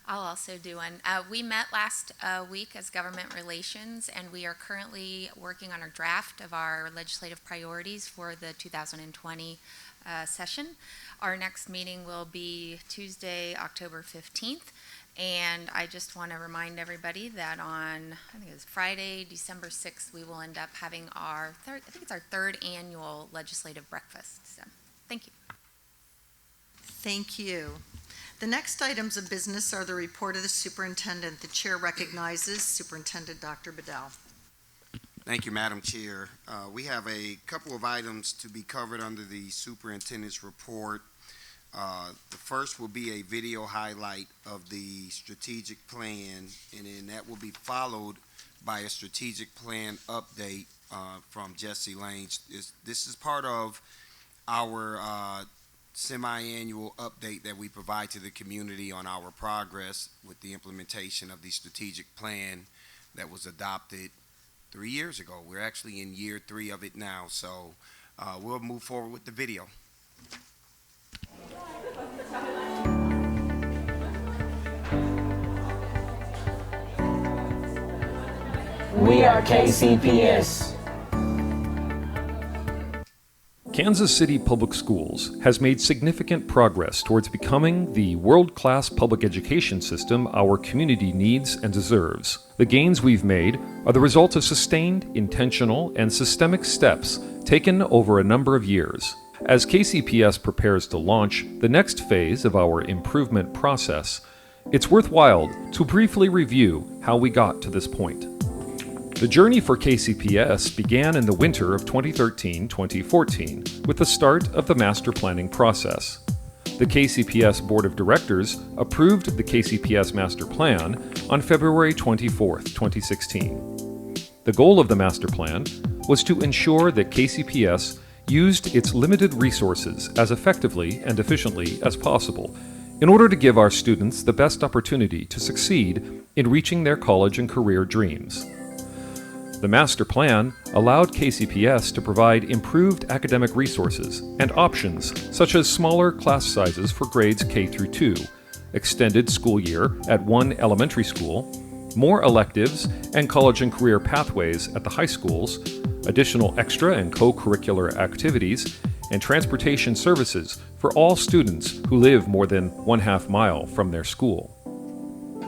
I'll also do one. We met last week as government relations, and we are currently working on a draft of our legislative priorities for the 2020 session. Our next meeting will be Tuesday, October 15th, and I just want to remind everybody that on, I think it's Friday, December 6th, we will end up having our third annual legislative breakfast. So, thank you. Thank you. The next items of business are the report of the superintendent. The chair recognizes Superintendent Dr. Bedell. Thank you, Madam Chair. We have a couple of items to be covered under the superintendent's report. The first will be a video highlight of the strategic plan, and then that will be followed by a strategic plan update from Jesse Lane. This is part of our semi-annual update that we provide to the community on our progress with the implementation of the strategic plan that was adopted 3 years ago. We're actually in year 3 of it now, so we'll move forward with the video. We are KCPS. Kansas City Public Schools has made significant progress towards becoming the world-class public education system our community needs and deserves. The gains we've made are the result of sustained, intentional, and systemic steps taken over a number of years. As KCPS prepares to launch the next phase of our improvement process, it's worthwhile to briefly review how we got to this point. The journey for KCPS began in the winter of 2013-2014 with the start of the master planning process. The KCPS Board of Directors approved the KCPS Master Plan on February 24, 2016. The goal of the master plan was to ensure that KCPS used its limited resources as effectively and efficiently as possible in order to give our students the best opportunity to succeed in reaching their college and career dreams. The master plan allowed KCPS to provide improved academic resources and options such as smaller class sizes for grades K through 2, extended school year at one elementary school, more electives and college and career pathways at the high schools, additional extra and co-curricular activities, and transportation services for all students who live more than 1/2 mile from their school.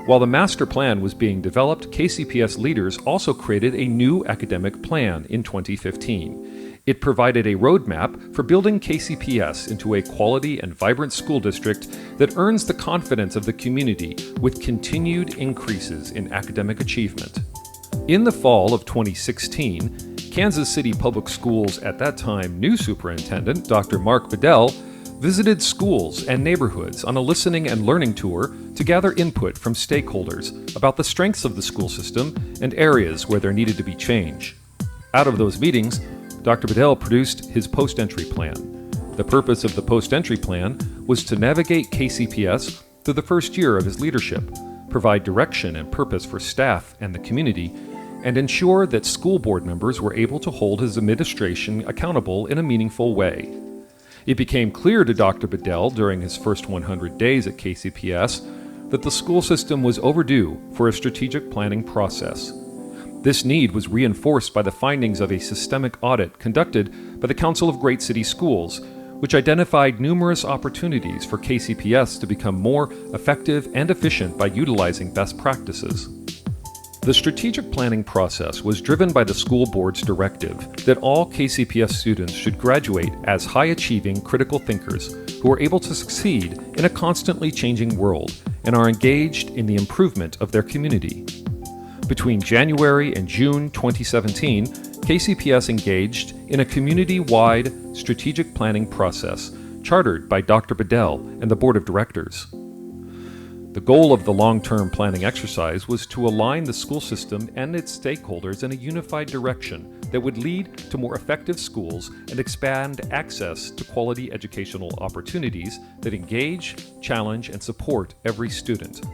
While the master plan was being developed, KCPS leaders also created a new academic plan in 2015. It provided a roadmap for building KCPS into a quality and vibrant school district that earns the confidence of the community with continued increases in academic achievement. In the fall of 2016, Kansas City Public Schools at that time new superintendent, Dr. Mark Bedell, visited schools and neighborhoods on a listening and learning tour to gather input from stakeholders about the strengths of the school system and areas where there needed to be change. Out of those meetings, Dr. Bedell produced his post-entry plan. The purpose of the post-entry plan was to navigate KCPS through the first year of his leadership, provide direction and purpose for staff and the community, and ensure that school board members were able to hold his administration accountable in a meaningful way. It became clear to Dr. Bedell during his first 100 days at KCPS that the school system was overdue for a strategic planning process. This need was reinforced by the findings of a systemic audit conducted by the Council of Great City Schools, which identified numerous opportunities for KCPS to become more effective and efficient by utilizing best practices. The strategic planning process was driven by the school board's directive that all KCPS students should graduate as high-achieving critical thinkers who are able to succeed in a constantly changing world and are engaged in the improvement of their community. Between January and June 2017, KCPS engaged in a community-wide strategic planning process chartered by Dr. Bedell and the Board of Directors. The goal of the long-term planning exercise was to align the school system and its stakeholders in a unified direction that would lead to more effective schools and expand access to quality educational opportunities that engage, challenge, and support every student.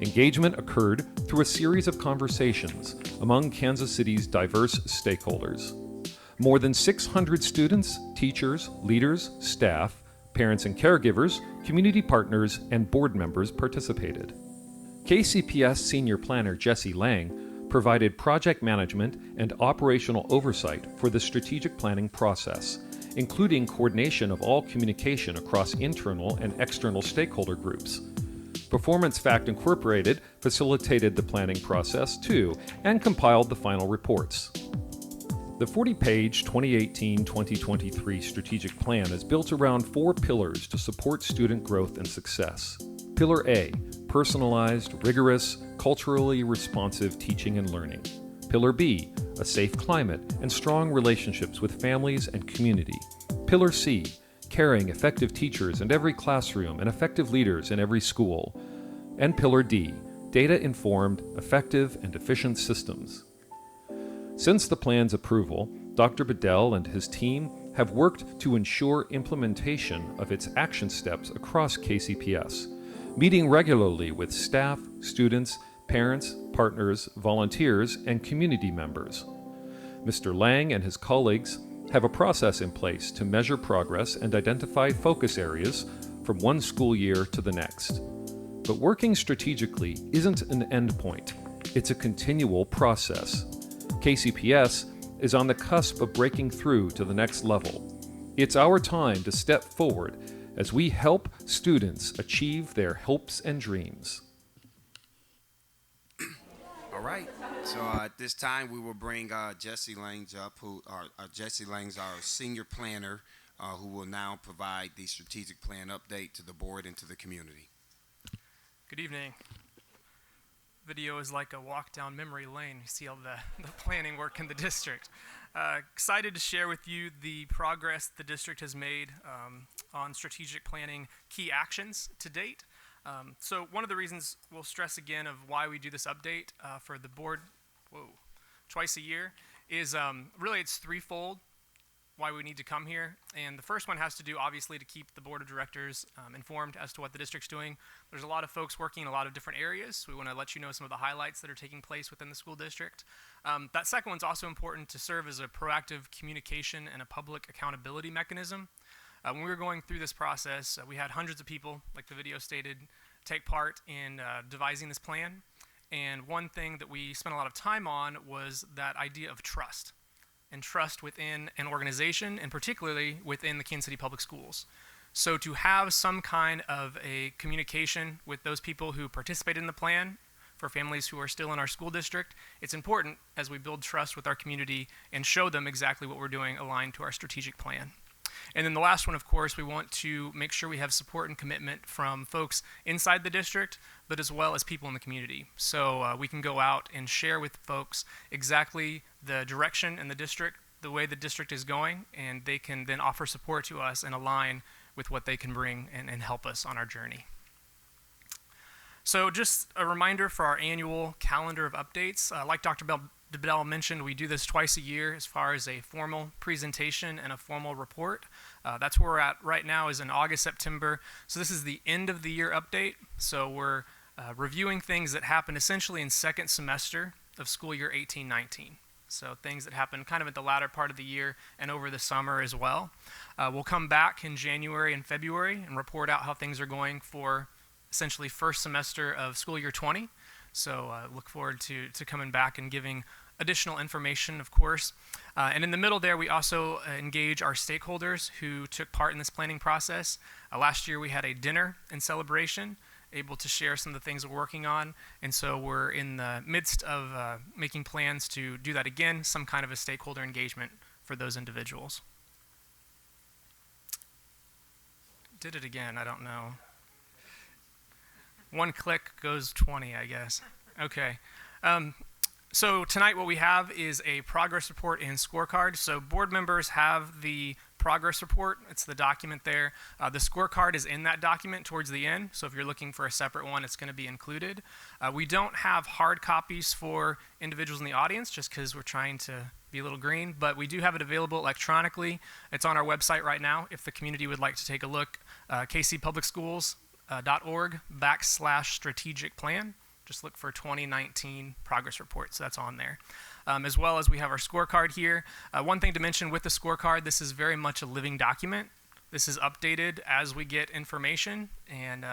Engagement occurred through a series of conversations among Kansas City's diverse stakeholders. More than 600 students, teachers, leaders, staff, parents and caregivers, community partners, and board members participated. KCPS Senior Planner Jesse Lang provided project management and operational oversight for the strategic planning process, including coordination of all communication across internal and external stakeholder groups. Performance Fact Incorporated facilitated the planning process too and compiled the final reports. The 40-page 2018-2023 strategic plan is built around 4 pillars to support student growth and success. Pillar A, personalized, rigorous, culturally responsive teaching and learning. Pillar B, a safe climate and strong relationships with families and community. Pillar C, caring, effective teachers in every classroom and effective leaders in every school. And Pillar D, data-informed, effective, and efficient systems. Since the plan's approval, Dr. Bedell and his team have worked to ensure implementation of its action steps across KCPS, meeting regularly with staff, students, parents, partners, volunteers, and community members. Mr. Lang and his colleagues have a process in place to measure progress and identify focus areas from one school year to the next. But working strategically isn't an endpoint. It's a continual process. KCPS is on the cusp of breaking through to the next level. It's our time to step forward as we help students achieve their hopes and dreams. All right. So at this time, we will bring Jesse Langs up, Jesse Langs, our senior planner, who will now provide the strategic plan update to the board and to the community. Good evening. Video is like a walk down memory lane. You see all the planning work in the district. Excited to share with you the progress the district has made on strategic planning key actions to date. So one of the reasons we'll stress again of why we do this update for the board twice a year is really it's threefold why we need to come here. And the first one has to do obviously to keep the board of directors informed as to what the district's doing. There's a lot of folks working in a lot of different areas. So we want to let you know some of the highlights that are taking place within the school district. That second one's also important to serve as a proactive communication and a public accountability mechanism. When we were going through this process, we had hundreds of people, like the video stated, take part in devising this plan. And one thing that we spent a lot of time on was that idea of trust. And trust within an organization, and particularly within the Kansas City Public Schools. So to have some kind of a communication with those people who participated in the plan, for families who are still in our school district, it's important as we build trust with our community and show them exactly what we're doing aligned to our strategic plan. And then the last one, of course, we want to make sure we have support and commitment from folks inside the district, but as well as people in the community. So we can go out and share with folks exactly the direction in the district, the way the district is going, and they can then offer support to us and align with what they can bring and help us on our journey. So just a reminder for our annual calendar of updates. Like Dr. Bedell mentioned, we do this twice a year as far as a formal presentation and a formal report. That's where we're at right now is in August, September. So this is the end of the year update. So we're reviewing things that happened essentially in second semester of school year 18-19. So things that happen kind of at the latter part of the year and over the summer as well. We'll come back in January and February and report out how things are going for essentially first semester of school year 20. So look forward to coming back and giving additional information, of course. And in the middle there, we also engage our stakeholders who took part in this planning process. Last year, we had a dinner and celebration, able to share some of the things we're working on. And so we're in the midst of making plans to do that again, some kind of a stakeholder engagement for those individuals. Did it again, I don't know. One click goes 20, I guess. Okay. So tonight what we have is a progress report and scorecard. So board members have the progress report. It's the document there. The scorecard is in that document towards the end. So if you're looking for a separate one, it's going to be included. We don't have hard copies for individuals in the audience just because we're trying to be a little green, but we do have it available electronically. It's on our website right now if the community would like to take a look. kcpublicschools.org/strategic plan. Just look for 2019 progress report, so that's on there. As well as we have our scorecard here. One thing to mention with the scorecard, this is very much a living document. This is updated as we get information, and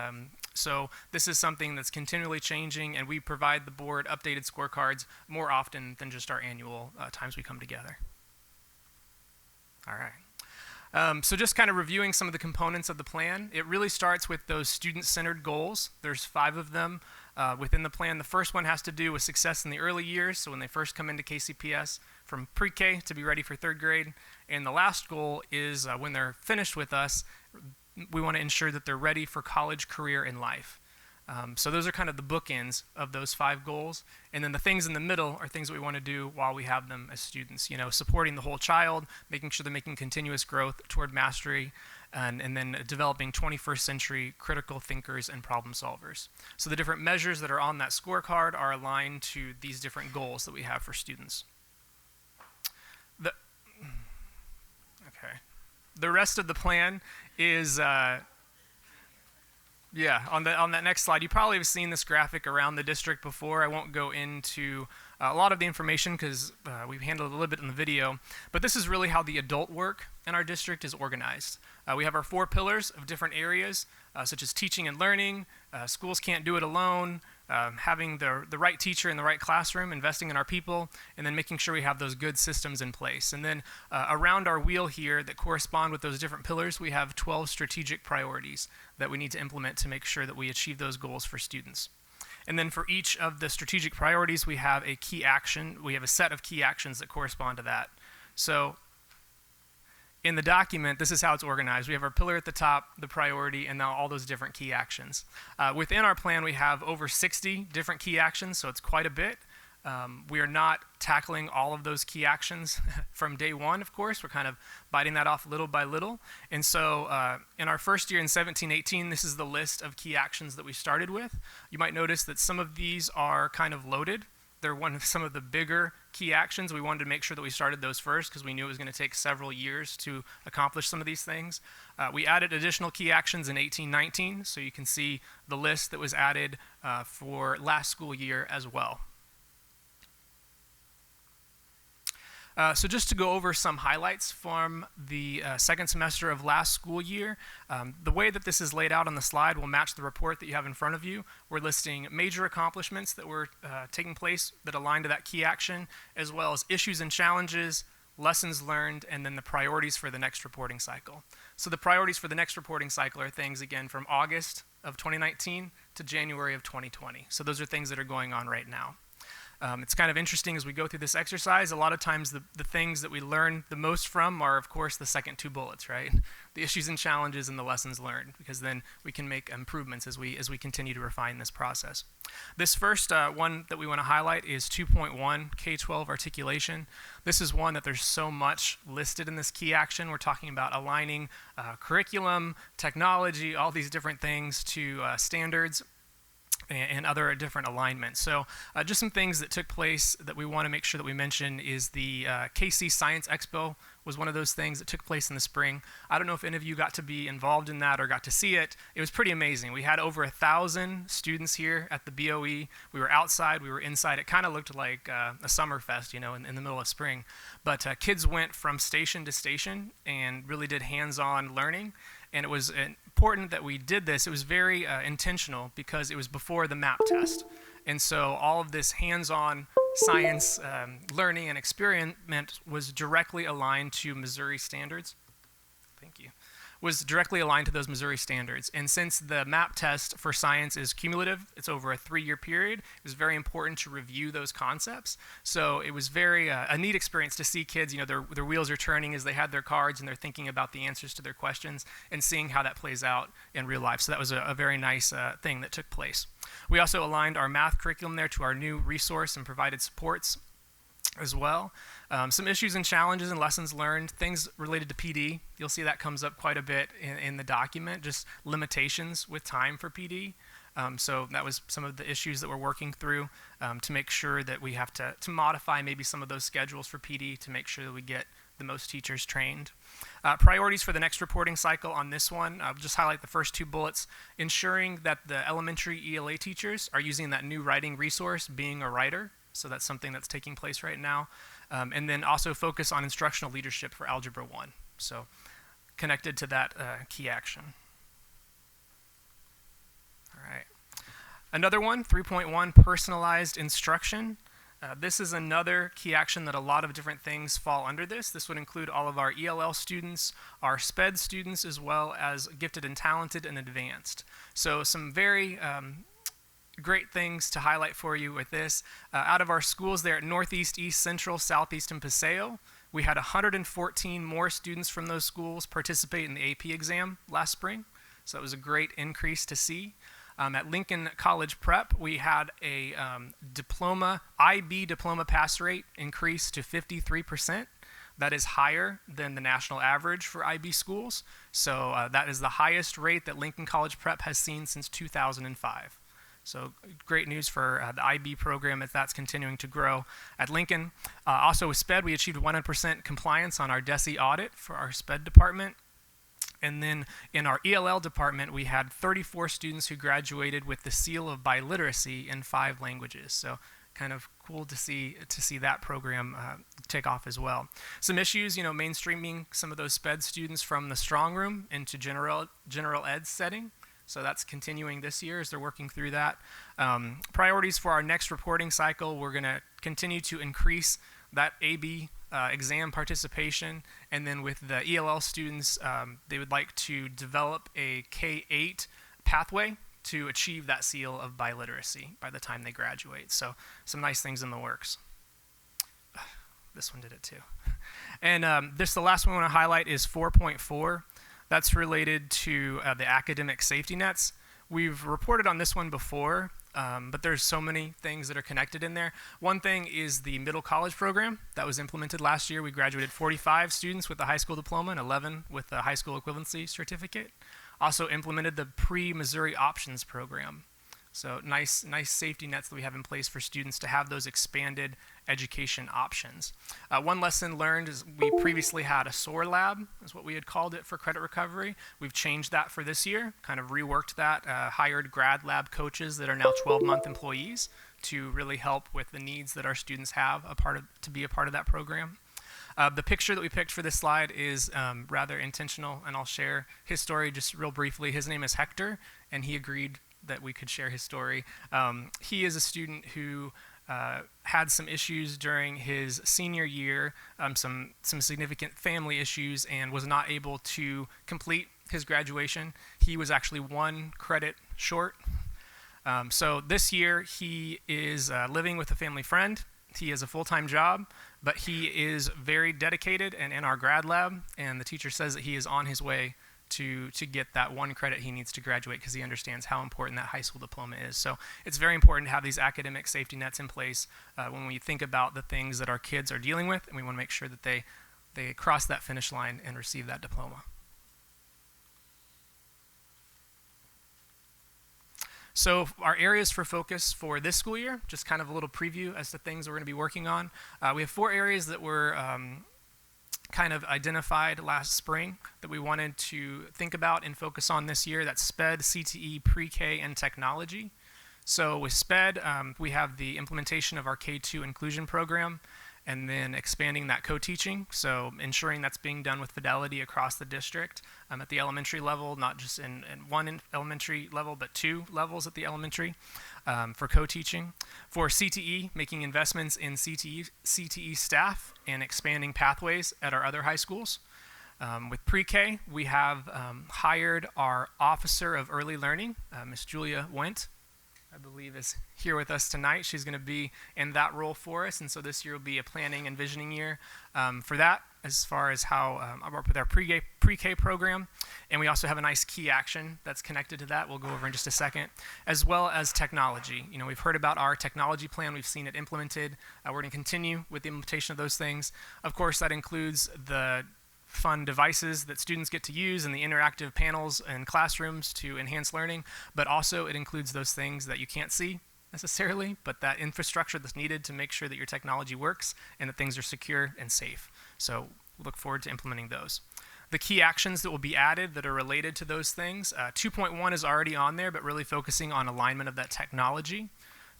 so this is something that's continually changing, and we provide the board updated scorecards more often than just our annual times we come together. All right. So just kind of reviewing some of the components of the plan, it really starts with those student-centered goals. There's 5 of them within the plan. The first one has to do with success in the early years, so when they first come into KCPS from pre-K to be ready for 3rd grade. And the last goal is when they're finished with us, we want to ensure that they're ready for college, career, and life. So those are kind of the bookends of those 5 goals. And then the things in the middle are things that we want to do while we have them as students. You know, supporting the whole child, making sure they're making continuous growth toward mastery, and then developing 21st century critical thinkers and problem solvers. So the different measures that are on that scorecard are aligned to these different goals that we have for students. The rest of the plan is yeah, on that next slide, you probably have seen this graphic around the district before. I won't go into a lot of the information because we've handled it a little bit in the video, but this is really how the adult work in our district is organized. We have our 4 pillars of different areas, such as teaching and learning, schools can't do it alone, having the right teacher in the right classroom, investing in our people, and then making sure we have those good systems in place. And then around our wheel here that correspond with those different pillars, we have 12 strategic priorities that we need to implement to make sure that we achieve those goals for students. And then for each of the strategic priorities, we have a key action. We have a set of key actions that correspond to that. So in the document, this is how it's organized. We have our pillar at the top, the priority, and now all those different key actions. Within our plan, we have over 60 different key actions, so it's quite a bit. We are not tackling all of those key actions from day one, of course. We're kind of biting that off little by little. And so in our first year in 17-18, this is the list of key actions that we started with. You might notice that some of these are kind of loaded. They're some of the bigger key actions. We wanted to make sure that we started those first because we knew it was going to take several years to accomplish some of these things. We added additional key actions in 18-19, so you can see the list that was added for last school year as well. So just to go over some highlights from the second semester of last school year, the way that this is laid out on the slide will match the report that you have in front of you. We're listing major accomplishments that were taking place that align to that key action, as well as issues and challenges, lessons learned, and then the priorities for the next reporting cycle. So the priorities for the next reporting cycle are things, again, from August of 2019 to January of 2020. So those are things that are going on right now. It's kind of interesting as we go through this exercise. A lot of times the things that we learn the most from are, of course, the second 2 bullets, right? The issues and challenges and the lessons learned, because then we can make improvements as we continue to refine this process. This first one that we want to highlight is 2.1, K-12 articulation. This is one that there's so much listed in this key action. We're talking about aligning curriculum, technology, all these different things to standards and other different alignments. So just some things that took place that we want to make sure that we mention is the KC Science Expo was one of those things that took place in the spring. I don't know if any of you got to be involved in that or got to see it. It was pretty amazing. We had over 1,000 students here at the BOE. We were outside, we were inside. It kind of looked like a summer fest, you know, in the middle of spring. But kids went from station to station and really did hands-on learning. And it was important that we did this. It was very intentional because it was before the MAP test. And so all of this hands-on science learning and experiment was directly aligned to Missouri standards. Thank you. Was directly aligned to those Missouri standards. And since the MAP test for science is cumulative, it's over a 3-year period, it was very important to review those concepts. So it was very a neat experience to see kids, you know, their wheels are turning as they had their cards and they're thinking about the answers to their questions and seeing how that plays out in real life. So that was a very nice thing that took place. We also aligned our math curriculum there to our new resource and provided supports as well. Some issues and challenges and lessons learned, things related to PD. You'll see that comes up quite a bit in the document, just limitations with time for PD. So that was some of the issues that we're working through to make sure that we have to modify maybe some of those schedules for PD to make sure that we get the most teachers trained. Priorities for the next reporting cycle on this one, I'll just highlight the first 2 bullets. Ensuring that the elementary ELA teachers are using that new writing resource, Being a Writer. So that's something that's taking place right now. And then also focus on instructional leadership for Algebra 1. So connected to that key action. All right. Another one, 3.1, personalized instruction. This is another key action that a lot of different things fall under this. This would include all of our ELL students, our SPED students, as well as gifted and talented and advanced. So some very great things to highlight for you with this. Out of our schools there at Northeast, East Central, Southeast, and Paseo, we had 114 more students from those schools participate in the AP exam last spring. So it was a great increase to see. At Lincoln College Prep, we had a IB diploma pass rate increase to 53%. That is higher than the national average for IB schools. So that is the highest rate that Lincoln College Prep has seen since 2005. So great news for the IB program as that's continuing to grow at Lincoln. Also with SPED, we achieved 100% compliance on our DESE audit for our SPED department. And then in our ELL department, we had 34 students who graduated with the seal of biliteracy in 5 languages. So kind of cool to see that program take off as well. Some issues, you know, mainstreaming some of those SPED students from the strong room into general ed setting. So that's continuing this year as they're working through that. Priorities for our next reporting cycle, we're going to continue to increase that AB exam participation. And then with the ELL students, they would like to develop a K-8 pathway to achieve that seal of biliteracy by the time they graduate. So some nice things in the works. This one did it too. And the last one I want to highlight is 4.4. That's related to the academic safety nets. We've reported on this one before, but there's so many things that are connected in there. One thing is the middle college program that was implemented last year. We graduated 45 students with a high school diploma and 11 with a high school equivalency certificate. Also implemented the pre-Missouri options program. So nice safety nets that we have in place for students to have those expanded education options. One lesson learned is we previously had a SOAR lab, is what we had called it for credit recovery. We've changed that for this year, kind of reworked that, hired grad lab coaches that are now 12-month employees to really help with the needs that our students have to be a part of that program. The picture that we picked for this slide is rather intentional, and I'll share his story just real briefly. His name is Hector, and he agreed that we could share his story. He is a student who had some issues during his senior year, some significant family issues, and was not able to complete his graduation. He was actually 1 credit short. So this year he is living with a family friend. He has a full-time job, but he is very dedicated and in our grad lab, and the teacher says that he is on his way to get that 1 credit he needs to graduate because he understands how important that high school diploma is. So it's very important to have these academic safety nets in place when we think about the things that our kids are dealing with, and we want to make sure that they cross that finish line and receive that diploma. So our areas for focus for this school year, just kind of a little preview as to things we're going to be working on. We have 4 areas that we're kind of identified last spring that we wanted to think about and focus on this year. That's SPED, CTE, pre-K, and technology. So with SPED, we have the implementation of our K-2 inclusion program, and then expanding that co-teaching, so ensuring that's being done with fidelity across the district at the elementary level, not just in one elementary level, but 2 levels at the elementary for co-teaching. For CTE, making investments in CTE staff and expanding pathways at our other high schools. With pre-K, we have hired our Officer of Early Learning, Ms. Julia Wendt, I believe is here with us tonight. She's going to be in that role for us, and so this year will be a planning and visioning year for that, as far as how I work with our pre-K program. And we also have a nice key action that's connected to that we'll go over in just a second, as well as technology. You know, we've heard about our technology plan. We've seen it implemented. We're going to continue with the implementation of those things. Of course, that includes the fun devices that students get to use and the interactive panels in classrooms to enhance learning, but also it includes those things that you can't see necessarily, but that infrastructure that's needed to make sure that your technology works and that things are secure and safe. So look forward to implementing those. The key actions that will be added that are related to those things, 2.1 is already on there, but really focusing on alignment of that technology.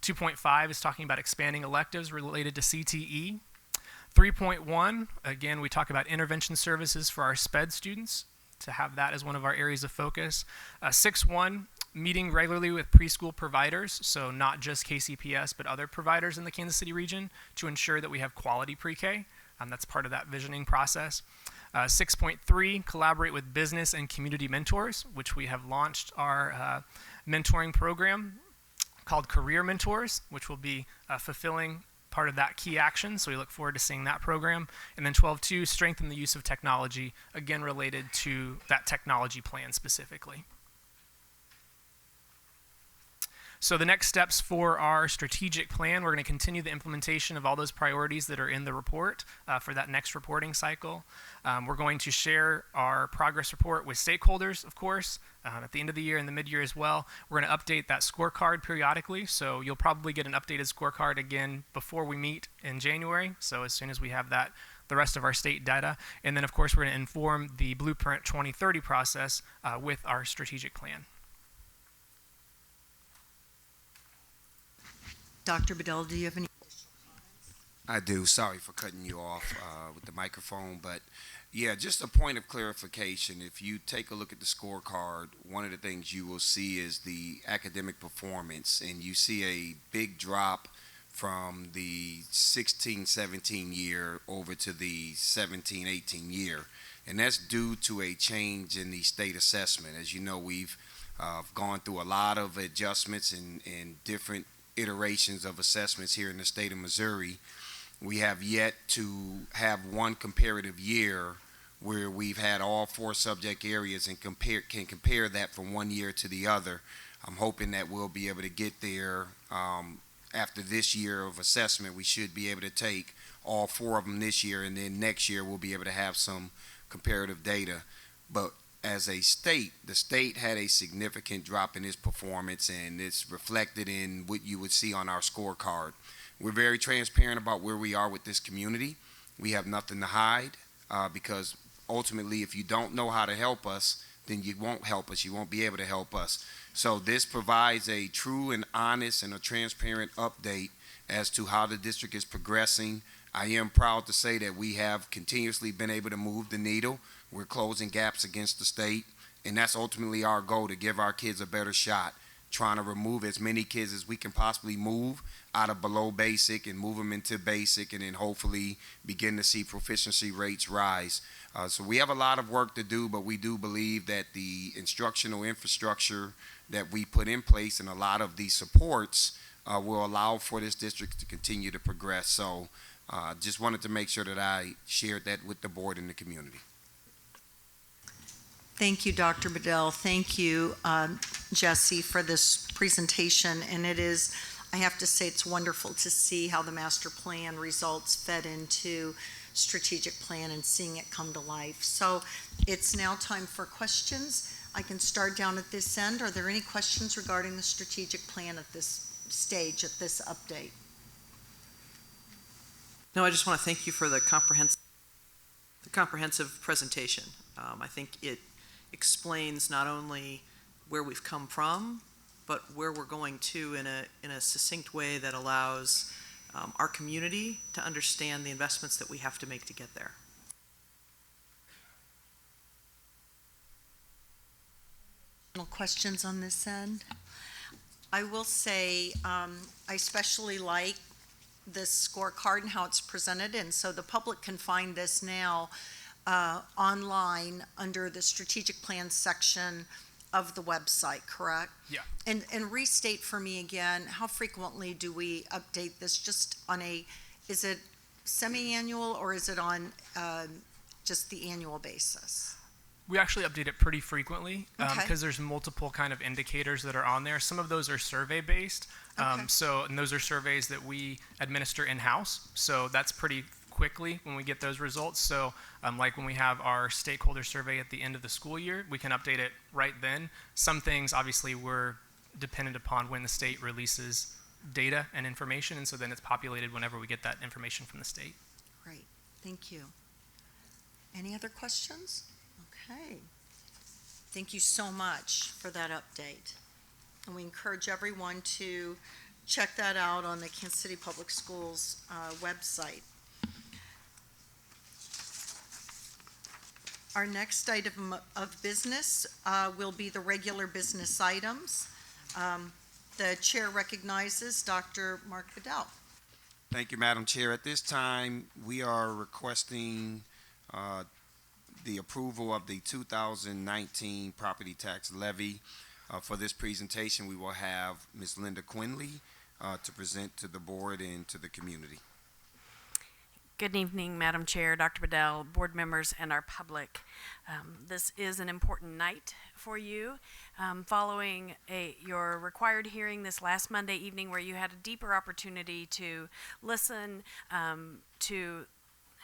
2.5 is talking about expanding electives related to CTE. 3.1, again, we talk about intervention services for our SPED students, to have that as one of our areas of focus. 6.1, meeting regularly with preschool providers, so not just KCPS, but other providers in the Kansas City region, to ensure that we have quality pre-K. That's part of that visioning process. 6.3, collaborate with business and community mentors, which we have launched our mentoring program called Career Mentors, which will be fulfilling part of that key action, so we look forward to seeing that program. And then 12.2, strengthen the use of technology, again related to that technology plan specifically. So the next steps for our strategic plan, we're going to continue the implementation of all those priorities that are in the report for that next reporting cycle. We're going to share our progress report with stakeholders, of course, at the end of the year and the mid-year as well. We're going to update that scorecard periodically, so you'll probably get an updated scorecard again before we meet in January, so as soon as we have that, the rest of our state data. And then, of course, we're going to inform the Blueprint 2030 process with our strategic plan. Dr. Bedell, do you have any additional comments? I do. Sorry for cutting you off with the microphone, but yeah, just a point of clarification. If you take a look at the scorecard, one of the things you will see is the academic performance, and you see a big drop from the 16-17 year over to the 17-18 year, and that's due to a change in the state assessment. As you know, we've gone through a lot of adjustments and different iterations of assessments here in the state of Missouri. We have yet to have one comparative year where we've had all 4 subject areas and can compare that from one year to the other. I'm hoping that we'll be able to get there after this year of assessment. We should be able to take all 4 of them this year, and then next year we'll be able to have some comparative data. But as a state, the state had a significant drop in its performance, and it's reflected in what you would see on our scorecard. We're very transparent about where we are with this community. We have nothing to hide because ultimately, if you don't know how to help us, then you won't help us. You won't be able to help us. So this provides a true and honest and a transparent update as to how the district is progressing. I am proud to say that we have continuously been able to move the needle. We're closing gaps against the state, and that's ultimately our goal, to give our kids a better shot, trying to remove as many kids as we can possibly move out of below basic and move them into basic, and then hopefully begin to see proficiency rates rise. So we have a lot of work to do, but we do believe that the instructional infrastructure that we put in place and a lot of the supports will allow for this district to continue to progress. So just wanted to make sure that I shared that with the board and the community. Thank you, Dr. Bedell. Thank you, Jesse, for this presentation. And it is, I have to say, it's wonderful to see how the master plan results fed into strategic plan and seeing it come to life. So it's now time for questions. I can start down at this end. Are there any questions regarding the strategic plan at this stage, at this update? No, I just want to thank you for the comprehensive the comprehensive presentation. I think it explains not only where we've come from, but where we're going to in a succinct way that allows our community to understand the investments that we have to make to get there. Questions on this end? I will say I especially like this scorecard and how it's presented, and so the public can find this now online under the strategic plan section of the website, correct? Yeah. And restate for me again, how frequently do we update this? Just on is it semi-annual or is it on just the annual basis? We actually update it pretty frequently Okay. because there's multiple kind of indicators that are on there. Some of those are survey based. Okay. And those are surveys that we administer in-house. So that's pretty quickly when we get those results. So like when we have our stakeholder survey at the end of the school year, we can update it right then. Some things obviously we're dependent upon when the state releases data and information, and so then it's populated whenever we get that information from the state. Great, thank you. Any other questions? Okay. Thank you so much for that update. And we encourage everyone to check that out on the Kansas City Public Schools website. Our next item of business will be the regular business items. The chair recognizes Dr. Mark Bedell. Thank you, Madam Chair. At this time, we are requesting the approval of the 2019 property tax levy. For this presentation, we will have Ms. Linda Quinley to present to the board and to the community. Good evening, Madam Chair, Dr. Bedell, board members, and our public. This is an important night for you. Following your required hearing this last Monday evening where you had a deeper opportunity to listen to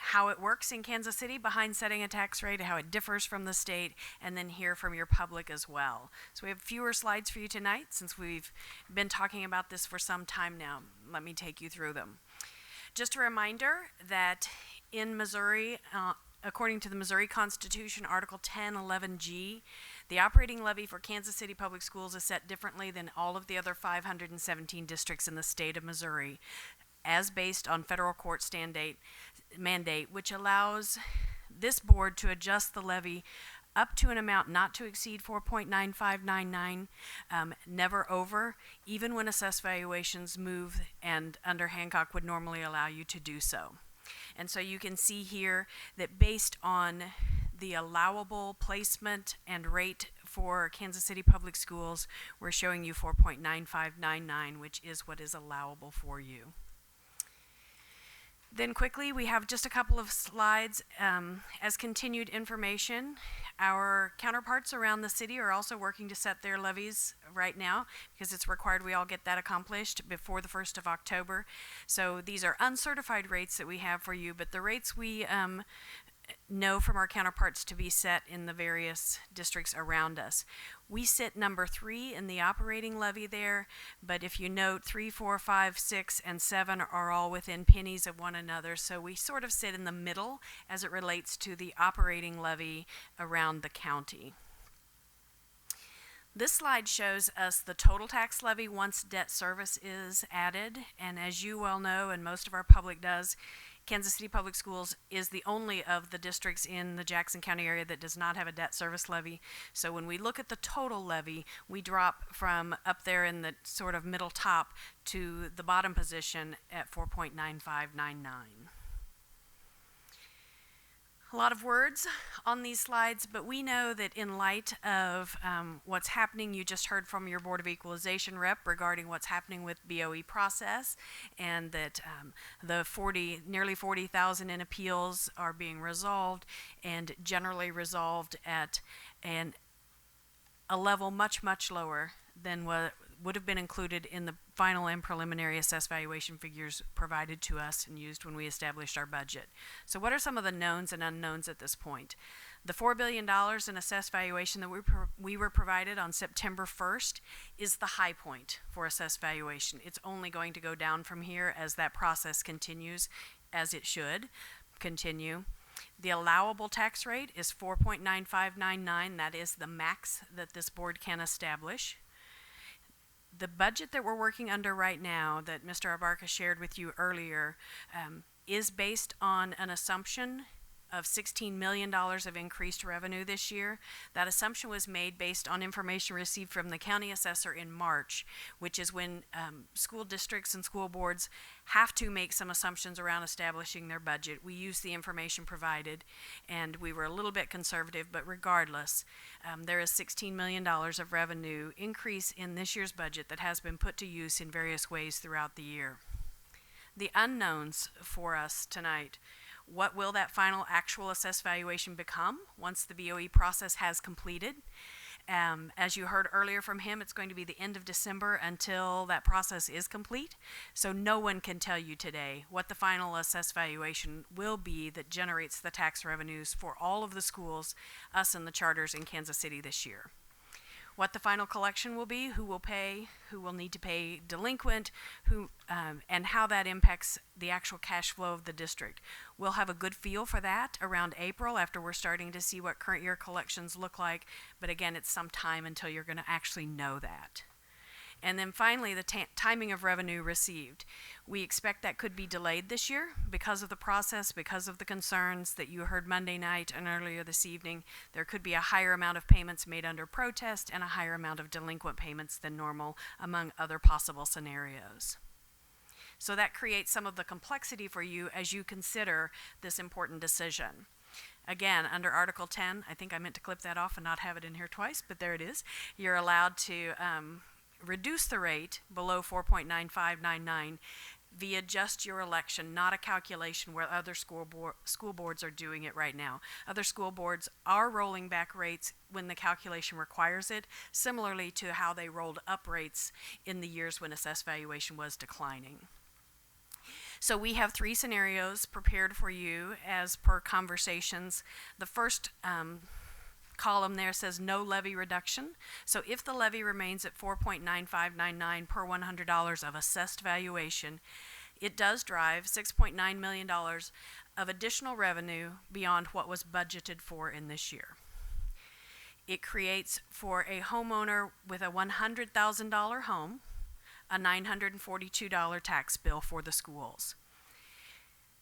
how it works in Kansas City behind setting a tax rate, how it differs from the state, and then hear from your public as well. So we have fewer slides for you tonight since we've been talking about this for some time now. Let me take you through them. Just a reminder that in Missouri, according to the Missouri Constitution, Article 1011G, the operating levy for Kansas City Public Schools is set differently than all of the other 517 districts in the state of Missouri, as based on federal court mandate, which allows this board to adjust the levy up to an amount not to exceed 4.9599, never over, even when assessed valuations move, and under Hancock would normally allow you to do so. And so you can see here that based on the allowable placement and rate for Kansas City Public Schools, we're showing you 4.9599, which is what is allowable for you. Then quickly, we have just a couple of slides as continued information. Our counterparts around the city are also working to set their levies right now because it's required we all get that accomplished before the 1st of October. So these are uncertified rates that we have for you, but the rates we know from our counterparts to be set in the various districts around us. We sit number 3 in the operating levy there, but if you note 3, 4, 5, 6, and 7 are all within pennies of one another, so we sort of sit in the middle as it relates to the operating levy around the county. This slide shows us the total tax levy once debt service is added, and as you well know, and most of our public does, Kansas City Public Schools is the only of the districts in the Jackson County area that does not have a debt service levy. So when we look at the total levy, we drop from up there in the sort of middle top to the bottom position at 4.9599. A lot of words on these slides, but we know that in light of what's happening, you just heard from your Board of Equalization rep regarding what's happening with BOE process, and that the nearly 40,000 in appeals are being resolved, and generally resolved at a level much, much lower than what would have been included in the final and preliminary assessed valuation figures provided to us and used when we established our budget. So what are some of the knowns and unknowns at this point? The $4 billion in assessed valuation that we were provided on September 1st is the high point for assessed valuation. It's only going to go down from here as that process continues, as it should continue. The allowable tax rate is 4.9599. That is the max that this board can establish. The budget that we're working under right now that Mr. Abarca shared with you earlier is based on an assumption of $16 million of increased revenue this year. That assumption was made based on information received from the county assessor in March, which is when school districts and school boards have to make some assumptions around establishing their budget. We used the information provided, and we were a little bit conservative, but regardless, there is $16 million of revenue increase in this year's budget that has been put to use in various ways throughout the year. The unknowns for us tonight: what will that final actual assessed valuation become once the BOE process has completed? As you heard earlier from him, it's going to be the end of December until that process is complete. So no one can tell you today what the final assessed valuation will be that generates the tax revenues for all of the schools, us and the charters in Kansas City this year. What the final collection will be, who will pay, who will need to pay delinquent, and how that impacts the actual cash flow of the district. We'll have a good feel for that around April after we're starting to see what current year collections look like, but again, it's some time until you're going to actually know that. And then finally, the timing of revenue received. We expect that could be delayed this year because of the process, because of the concerns that you heard Monday night and earlier this evening. There could be a higher amount of payments made under protest and a higher amount of delinquent payments than normal, among other possible scenarios. So that creates some of the complexity for you as you consider this important decision. Again, under Article 10, I think I meant to clip that off and not have it in here twice, but there it is. You're allowed to reduce the rate below 4.9599 via just your election, not a calculation where other school boards are doing it right now. Other school boards are rolling back rates when the calculation requires it, similarly to how they rolled up rates in the years when assessed valuation was declining. So we have 3 scenarios prepared for you as per conversations. The first column there says no levy reduction. So if the levy remains at 4.9599 per $100 of assessed valuation, it does drive $6.9 million of additional revenue beyond what was budgeted for in this year. It creates for a homeowner with a $100,000 home a $942 tax bill for the schools.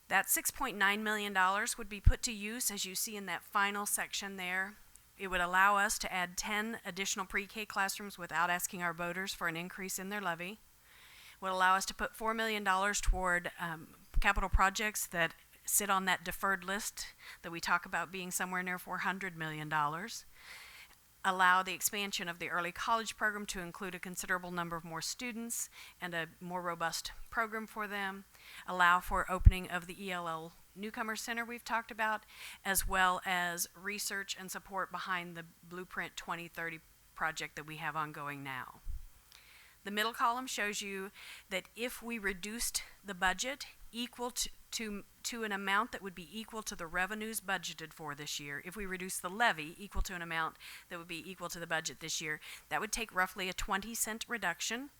That $6.9 million would be put to use, as you see in that final section there. It would allow us to add 10 additional pre-K classrooms without asking our voters for an increase in their levy. It would allow us to put $4 million toward capital projects that sit on that deferred list that we talk about being somewhere near $400 million. Allow the expansion of the early college program to include a considerable number of more students and a more robust program for them. Allow for opening of the ELL Newcomer Center we've talked about, as well as research and support behind the Blueprint 2030 project that we have ongoing now. The middle column shows you that if we reduced the budget equal to an amount that would be equal to the revenues budgeted for this year, if we reduce the levy equal to an amount that would be equal to the budget this year, that would take roughly a 20-cent reduction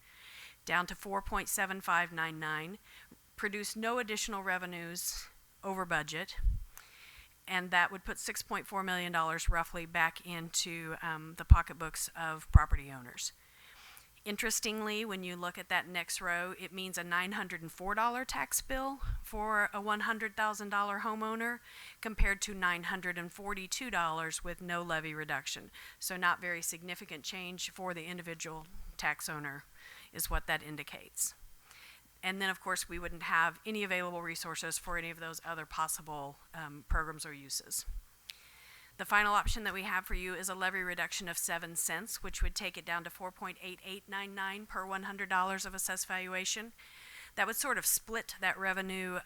down to 4.7599, produce no additional revenues over budget, and that would put $6.4 million roughly back into the pocketbooks of property owners. Interestingly, when you look at that next row, it means a $904 tax bill for a $100,000 homeowner compared to $942 with no levy reduction. So not very significant change for the individual tax owner is what that indicates. And then, of course, we wouldn't have any available resources for any of those other possible programs or uses. The final option that we have for you is a levy reduction of 7 cents, which would take it down to 4.8899 per $100 of assessed valuation. That would sort of split that revenue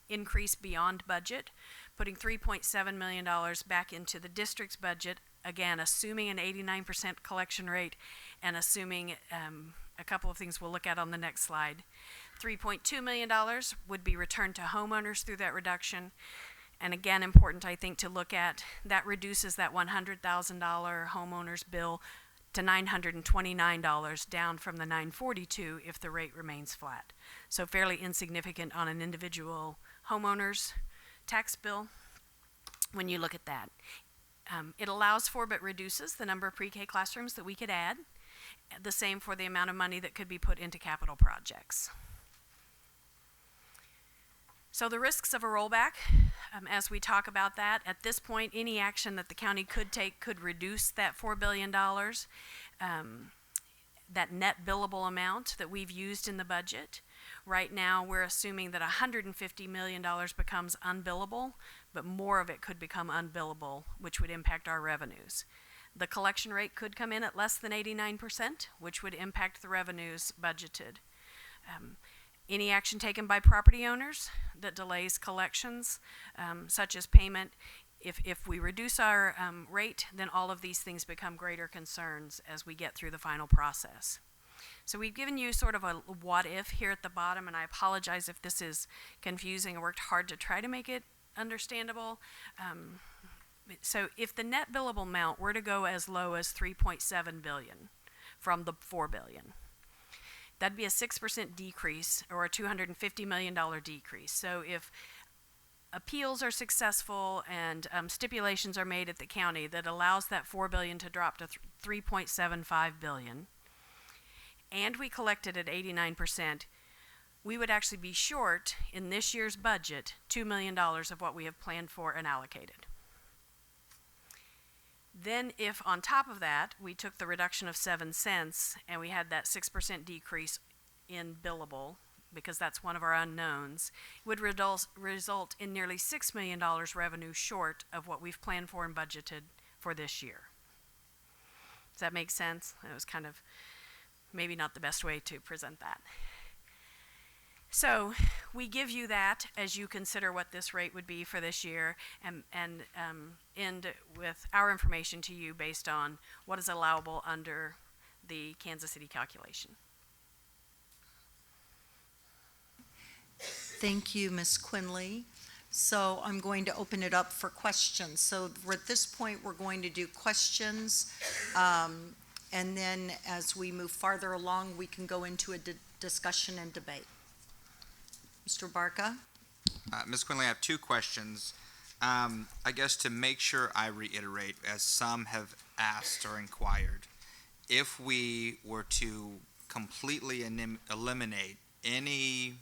increase beyond budget, putting $3.7 million back into the district's budget, again, assuming an 89% collection rate and assuming a couple of things we'll look at on the next slide. $3.2 million would be returned to homeowners through that reduction. And again, important, I think, to look at, that reduces that $100,000 homeowner's bill to $929, down from the $942 if the rate remains flat. So fairly insignificant on an individual homeowner's tax bill. when you look at that. It allows for but reduces the number of pre-K classrooms that we could add. The same for the amount of money that could be put into capital projects. So the risks of a rollback, as we talk about that, at this point, any action that the county could take could reduce that $4 billion, that net billable amount that we've used in the budget. Right now, we're assuming that $150 million becomes unbillable, but more of it could become unbillable, which would impact our revenues. The collection rate could come in at less than 89%, which would impact the revenues budgeted. Any action taken by property owners that delays collections, such as payment, if we reduce our rate, then all of these things become greater concerns as we get through the final process. So we've given you sort of a what if here at the bottom, and I apologize if this is confusing. I worked hard to try to make it understandable. So if the net billable amount were to go as low as $3.7 billion from the $4 billion, that'd be a 6% decrease or a $250 million decrease. So if appeals are successful and stipulations are made at the county that allows that $4 billion to drop to $3.75 billion, and we collected at 89%, we would actually be short in this year's budget $2 million of what we have planned for and allocated. Then if on top of that, we took the reduction of 7 cents and we had that 6% decrease in billable, because that's one of our unknowns, it would result in nearly $6 million revenue short of what we've planned for and budgeted for this year. Does that make sense? That was kind of maybe not the best way to present that. So we give you that as you consider what this rate would be for this year, and end with our information to you based on what is allowable under the Kansas City calculation. Thank you, Ms. Quinley. So I'm going to open it up for questions. So at this point, we're going to do questions, and then as we move farther along, we can go into a discussion and debate. Mr. Abarca? Ms. Quinley, I have two questions. I guess to make sure I reiterate, as some have asked or inquired, if we were to completely eliminate any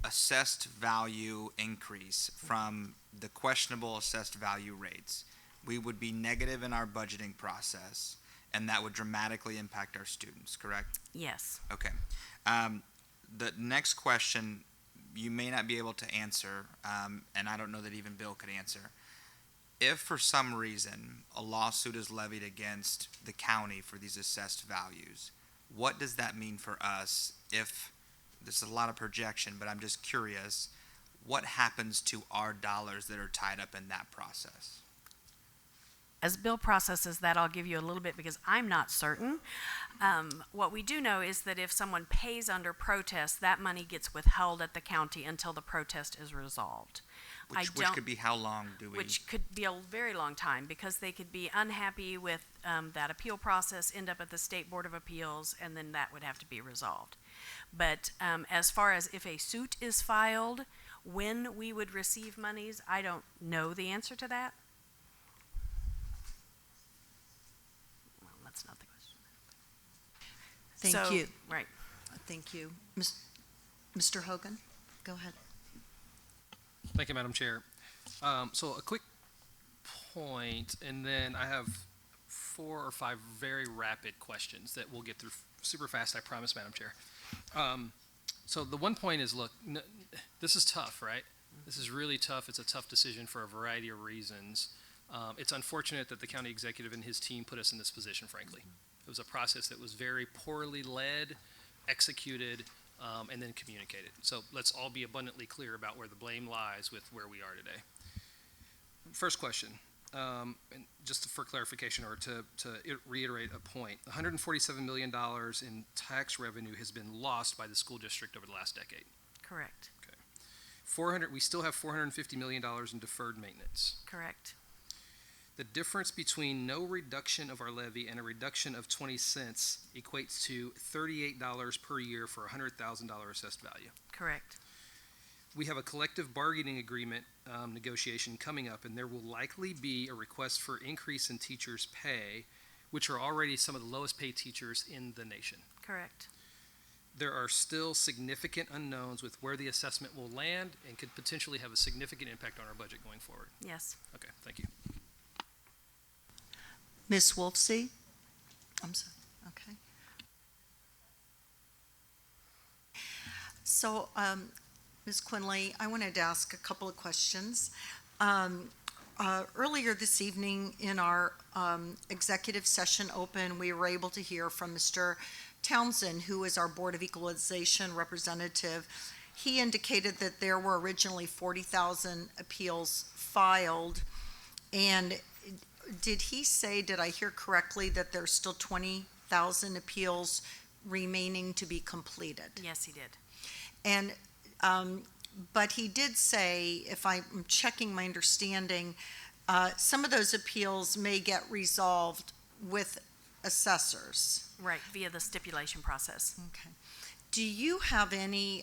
assessed value increase from the questionable assessed value rates, we would be negative in our budgeting process, and that would dramatically impact our students, correct? Yes. Okay. The next question you may not be able to answer, and I don't know that even Bill could answer. If for some reason a lawsuit is levied against the county for these assessed values, what does that mean for us? If this is a lot of projection, but I'm just curious, what happens to our dollars that are tied up in that process? As Bill processes that, I'll give you a little bit because I'm not certain. What we do know is that if someone pays under protest, that money gets withheld at the county until the protest is resolved. Which could be how long do we? Which could be a very long time, because they could be unhappy with that appeal process, end up at the State Board of Appeals, and then that would have to be resolved. But as far as if a suit is filed, when we would receive monies, I don't know the answer to that. Well, that's not the question. Thank you. Right. Thank you. Mr. Hogan, go ahead. Thank you, Madam Chair. So a quick point, and then I have 4 or 5 very rapid questions that we'll get through super fast, I promise, Madam Chair. So the one point is, look, this is tough, right? This is really tough. It's a tough decision for a variety of reasons. It's unfortunate that the county executive and his team put us in this position, frankly. It was a process that was very poorly led, executed, and then communicated. So let's all be abundantly clear about where the blame lies with where we are today. First question, and just for clarification or to reiterate a point, $147 million in tax revenue has been lost by the school district over the last decade. Correct. Okay. We still have $450 million in deferred maintenance. Correct. The difference between no reduction of our levy and a reduction of 20 cents equates to $38 per year for $100,000 assessed value. Correct. we have a collective bargaining agreement negotiation coming up, and there will likely be a request for increase in teachers' pay, which are already some of the lowest paid teachers in the nation. Correct. There are still significant unknowns with where the assessment will land and could potentially have a significant impact on our budget going forward. Yes. Okay, thank you. Ms. Wolfsey? I'm sorry, okay. So, Ms. Quinley, I wanted to ask a couple of questions. Earlier this evening in our executive session open, we were able to hear from Mr. Townsend, who is our Board of Equalization representative. He indicated that there were originally 40,000 appeals filed, and did he say, did I hear correctly, that there's still 20,000 appeals remaining to be completed? Yes, he did. And, but he did say, if I'm checking my understanding, some of those appeals may get resolved with assessors. Right, via the stipulation process. Okay. Do you have any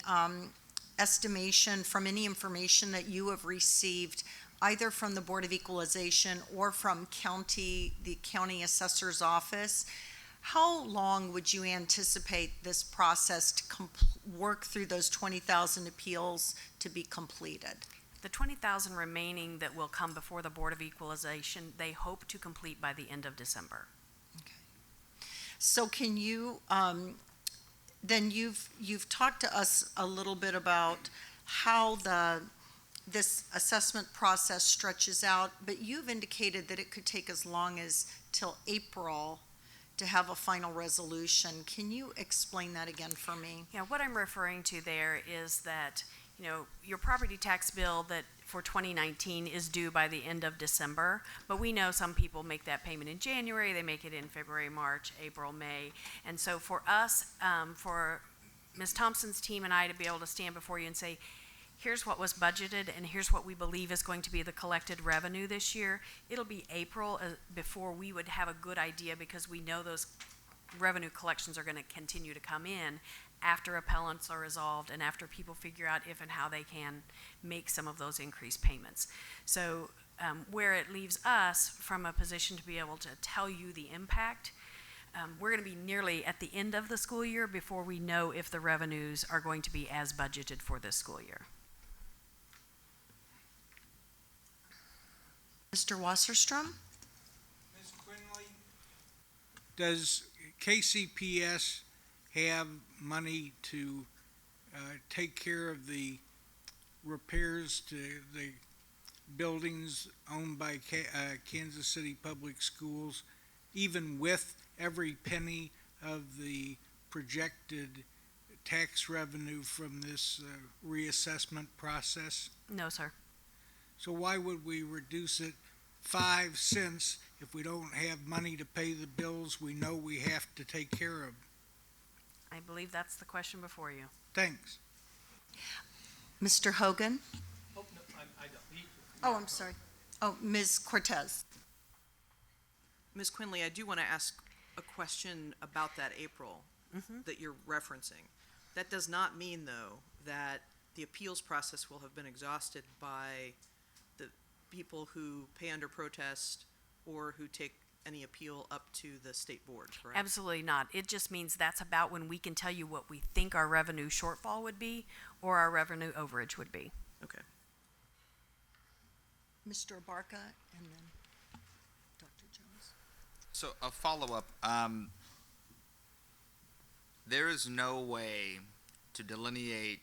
estimation from any information that you have received, either from the Board of Equalization or from the county assessor's office? How long would you anticipate this process to work through those 20,000 appeals to be completed? The 20,000 remaining that will come before the Board of Equalization, they hope to complete by the end of December. So can you, then you've talked to us a little bit about how this assessment process stretches out, but you've indicated that it could take as long as till April to have a final resolution. Can you explain that again for me? Yeah, what I'm referring to there is that, you know, your property tax bill that for 2019 is due by the end of December, but we know some people make that payment in January, they make it in February, March, April, May. And so for us, for Ms. Thompson's team and I to be able to stand before you and say, here's what was budgeted and here's what we believe is going to be the collected revenue this year, it'll be April before we would have a good idea, because we know those revenue collections are going to continue to come in after appellants are resolved and after people figure out if and how they can make some of those increased payments. So where it leaves us from a position to be able to tell you the impact, we're going to be nearly at the end of the school year before we know if the revenues are going to be as budgeted for this school year. Mr. Wasserstrom? Ms. Quinley, does KCPS have money to take care of the repairs to the buildings owned by Kansas City Public Schools, even with every penny of the projected tax revenue from this reassessment process? No, sir. So why would we reduce it 5 cents if we don't have money to pay the bills we know we have to take care of? I believe that's the question before you. Thanks. Mr. Hogan? Oh, no, I don't. Oh, I'm sorry. Oh, Ms. Cortez. Ms. Quinley, I do want to ask a question about that April that you're referencing. That does not mean, though, that the appeals process will have been exhausted by the people who pay under protest or who take any appeal up to the state board, correct? Absolutely not. It just means that's about when we can tell you what we think our revenue shortfall would be or our revenue overage would be. Okay. Mr. Abarca, and then Dr. Jones. So a follow-up, there is no way to delineate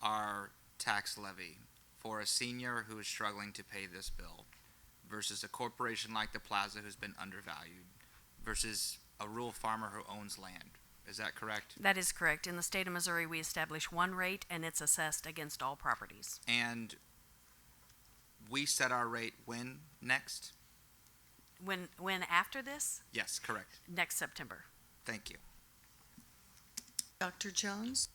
our tax levy for a senior who is struggling to pay this bill versus a corporation like the Plaza who's been undervalued versus a rural farmer who owns land. Is that correct? That is correct. In the state of Missouri, we establish one rate and it's assessed against all properties. And we set our rate when next? When after this? Yes, correct. Next September. Thank you. Dr. Jones?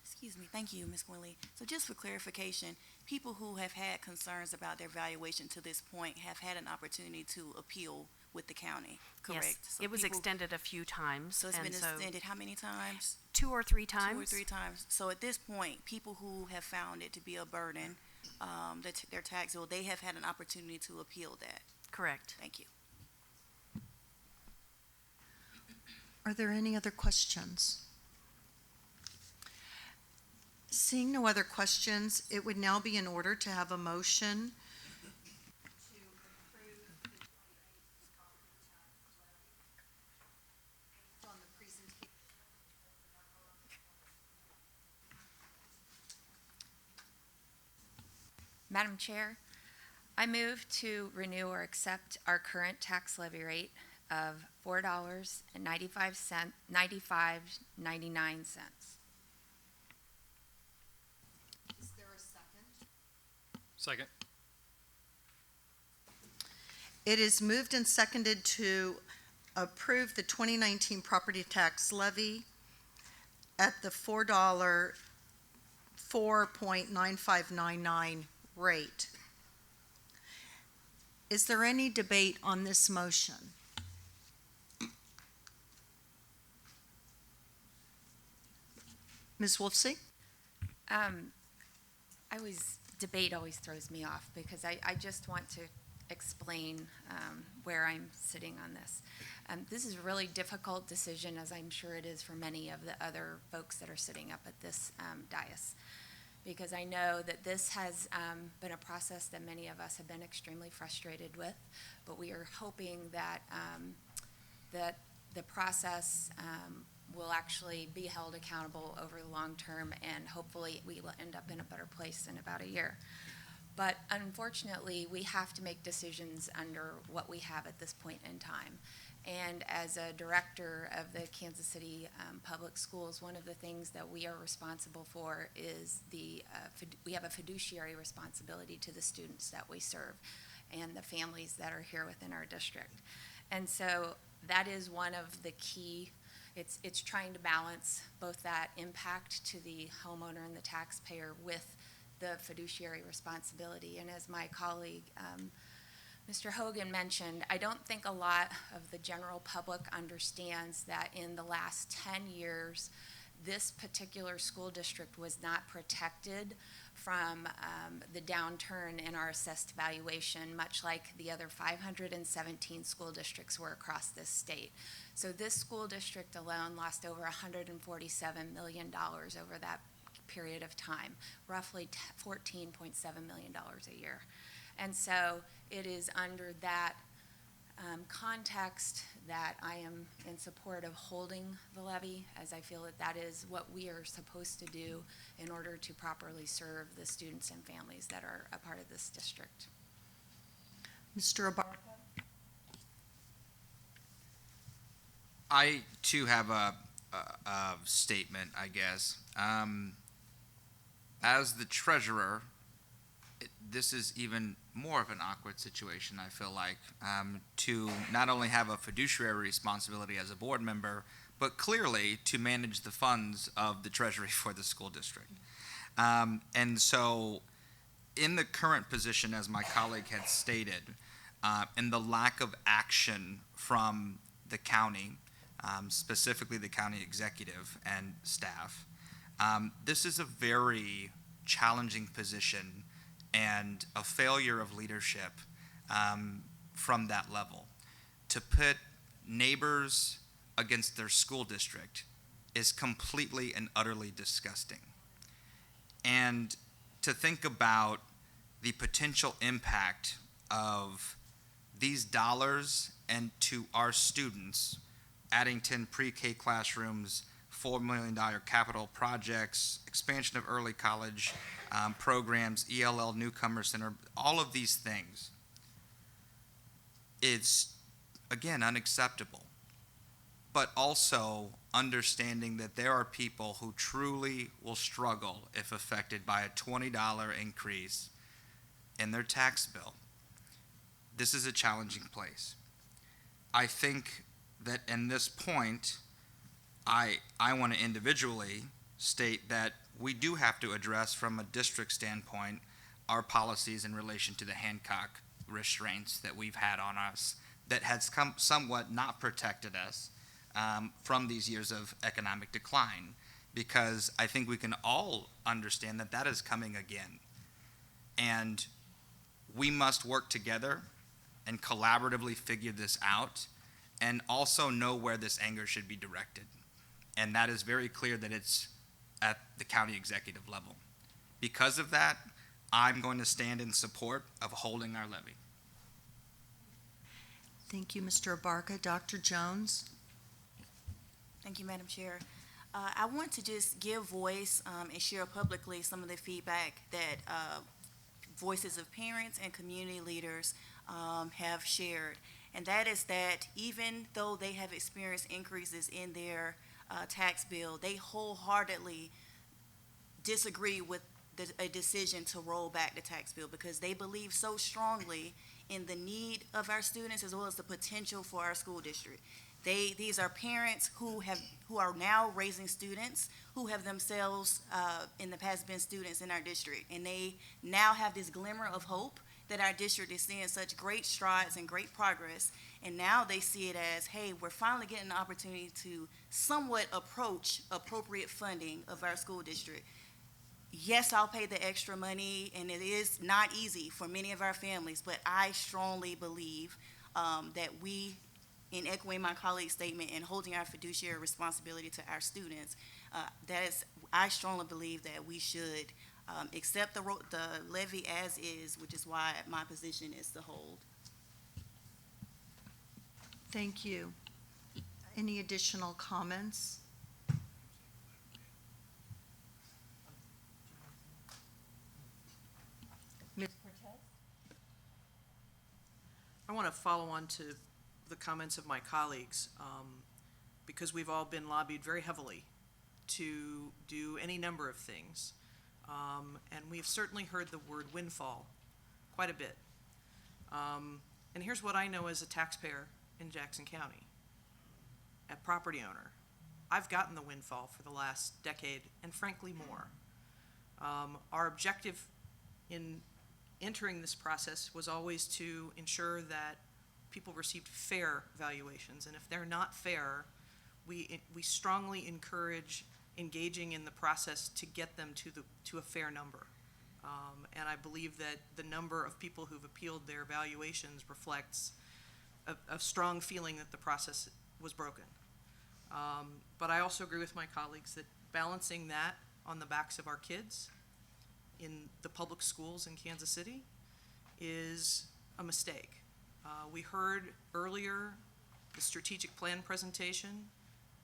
Excuse me. Thank you, Ms. Quinley. So just for clarification, people who have had concerns about their valuation to this point have had an opportunity to appeal with the county, Yes, correct? So it was people- extended a few times. So it's been and extended how many times? 2 or 3 times. 2 or 3 times. So at this point, people who have found it to be a burden, their tax bill, they have had an opportunity to appeal that. Correct. Thank you. Are there any other questions? Seeing no other questions, it would now be in order to have a motion Madam Chair, I move to renew or accept our current tax levy rate of $4.95.99. Is there a second? Second. It is moved and seconded to approve the 2019 property tax levy at the $4.9599 rate. Is there any debate on this motion? Ms. Wolfsey? Debate always throws me off because I just want to explain where I'm sitting on this. This is a really difficult decision, as I'm sure it is for many of the other folks that are sitting up at this dais, because I know that this has been a process that many of us have been extremely frustrated with, but we are hoping that that the process will actually be held accountable over the long term, and hopefully we will end up in a better place in about a year. But unfortunately, we have to make decisions under what we have at this point in time. And as a director of the Kansas City Public Schools, one of the things that we are responsible for is we have a fiduciary responsibility to the students that we serve and the families that are here within our district. And so that is one of the key, it's trying to balance both that impact to the homeowner and the taxpayer with the fiduciary responsibility. And as my colleague, Mr. Hogan mentioned, I don't think a lot of the general public understands that in the last 10 years, this particular school district was not protected from the downturn in our assessed valuation, much like the other 517 school districts were across this state. So this school district alone lost over $147 million over that period of time, roughly $14.7 million a year. And so it is under that context that I am in support of holding the levy, as I feel that that is what we are supposed to do in order to properly serve the students and families that are a part of this district. Mr. Abarca? I too have a statement, I guess. As the treasurer, this is even more of an awkward situation, I feel like, to not only have a fiduciary responsibility as a board member, but clearly to manage the funds of the treasury for the school district. And so in the current position, as my colleague had stated, and the lack of action from the county, specifically the county executive and staff, this is a very challenging position and a failure of leadership from that level. To put neighbors against their school district is completely and utterly disgusting. And to think about the potential impact of these dollars and to our students, adding 10 pre-K classrooms, $4 million capital projects, expansion of early college programs, ELL Newcomer Center, all of these things, it's, again, unacceptable. But also understanding that there are people who truly will struggle if affected by a $20 increase in their tax bill. This is a challenging place. I think that in this point, I want to individually state that we do have to address from a district standpoint our policies in relation to the Hancock restraints that we've had on us that has somewhat not protected us from these years of economic decline, because I think we can all understand that that is coming again. And we must work together and collaboratively figure this out, and also know where this anger should be directed. And that is very clear that it's at the county executive level. Because of that, I'm going to stand in support of holding our levy. Thank you, Mr. Abarca. Dr. Jones? Thank you, Madam Chair. I want to just give voice and share publicly some of the feedback that voices of parents and community leaders have shared. And that is that even though they have experienced increases in their tax bill, they wholeheartedly disagree with a decision to roll back the tax bill, because they believe so strongly in the need of our students as well as the potential for our school district. These are parents who are now raising students who have themselves in the past been students in our district, and they now have this glimmer of hope that our district is seeing such great strides and great progress, and now they see it as, hey, we're finally getting an opportunity to somewhat approach appropriate funding of our school district. Yes, I'll pay the extra money, and it is not easy for many of our families, but I strongly believe that we, in echoing my colleague's statement and holding our fiduciary responsibility to our students, I strongly believe that we should accept the levy as is, which is why my position is to hold. Thank you. Any additional comments? Ms. Cortez? I want to follow on to the comments of my colleagues, because we've all been lobbied very heavily to do any number of things. And we've certainly heard the word windfall quite a bit. And here's what I know as a taxpayer in Jackson County, a property owner. I've gotten the windfall for the last decade, and frankly more. Our objective in entering this process was always to ensure that people received fair valuations, and if they're not fair, we strongly encourage engaging in the process to get them to a fair number. And I believe that the number of people who've appealed their valuations reflects a strong feeling that the process was broken. But I also agree with my colleagues that balancing that on the backs of our kids in the public schools in Kansas City is a mistake. We heard earlier the strategic plan presentation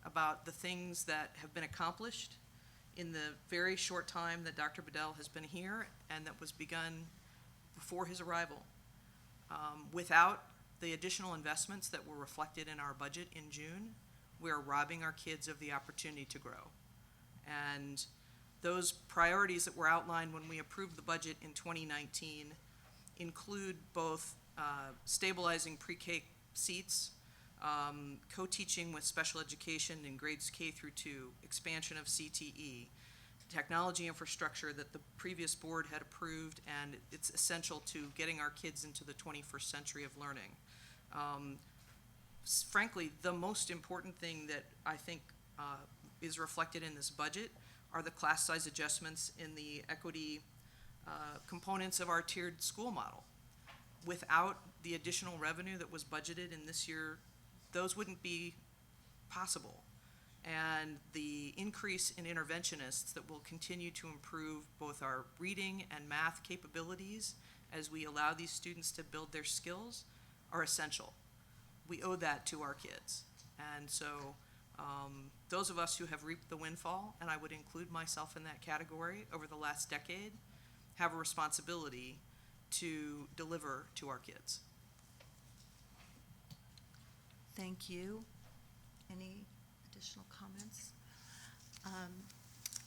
about the things that have been accomplished in the very short time that Dr. Bedell has been here, and that was begun before his arrival. Without the additional investments that were reflected in our budget in June, we are robbing our kids of the opportunity to grow. And those priorities that were outlined when we approved the budget in 2019 include both stabilizing pre-K seats, co-teaching with special education in grades K through 2, expansion of CTE, technology infrastructure that the previous board had approved, and it's essential to getting our kids into the 21st century of learning. Frankly, the most important thing that I think is reflected in this budget are the class size adjustments in the equity components of our tiered school model. Without the additional revenue that was budgeted in this year, those wouldn't be possible. And the increase in interventionists that will continue to improve both our reading and math capabilities as we allow these students to build their skills are essential. We owe that to our kids. And so those of us who have reaped the windfall, and I would include myself in that category over the last decade, have a responsibility to deliver to our kids. Thank you. Any additional comments?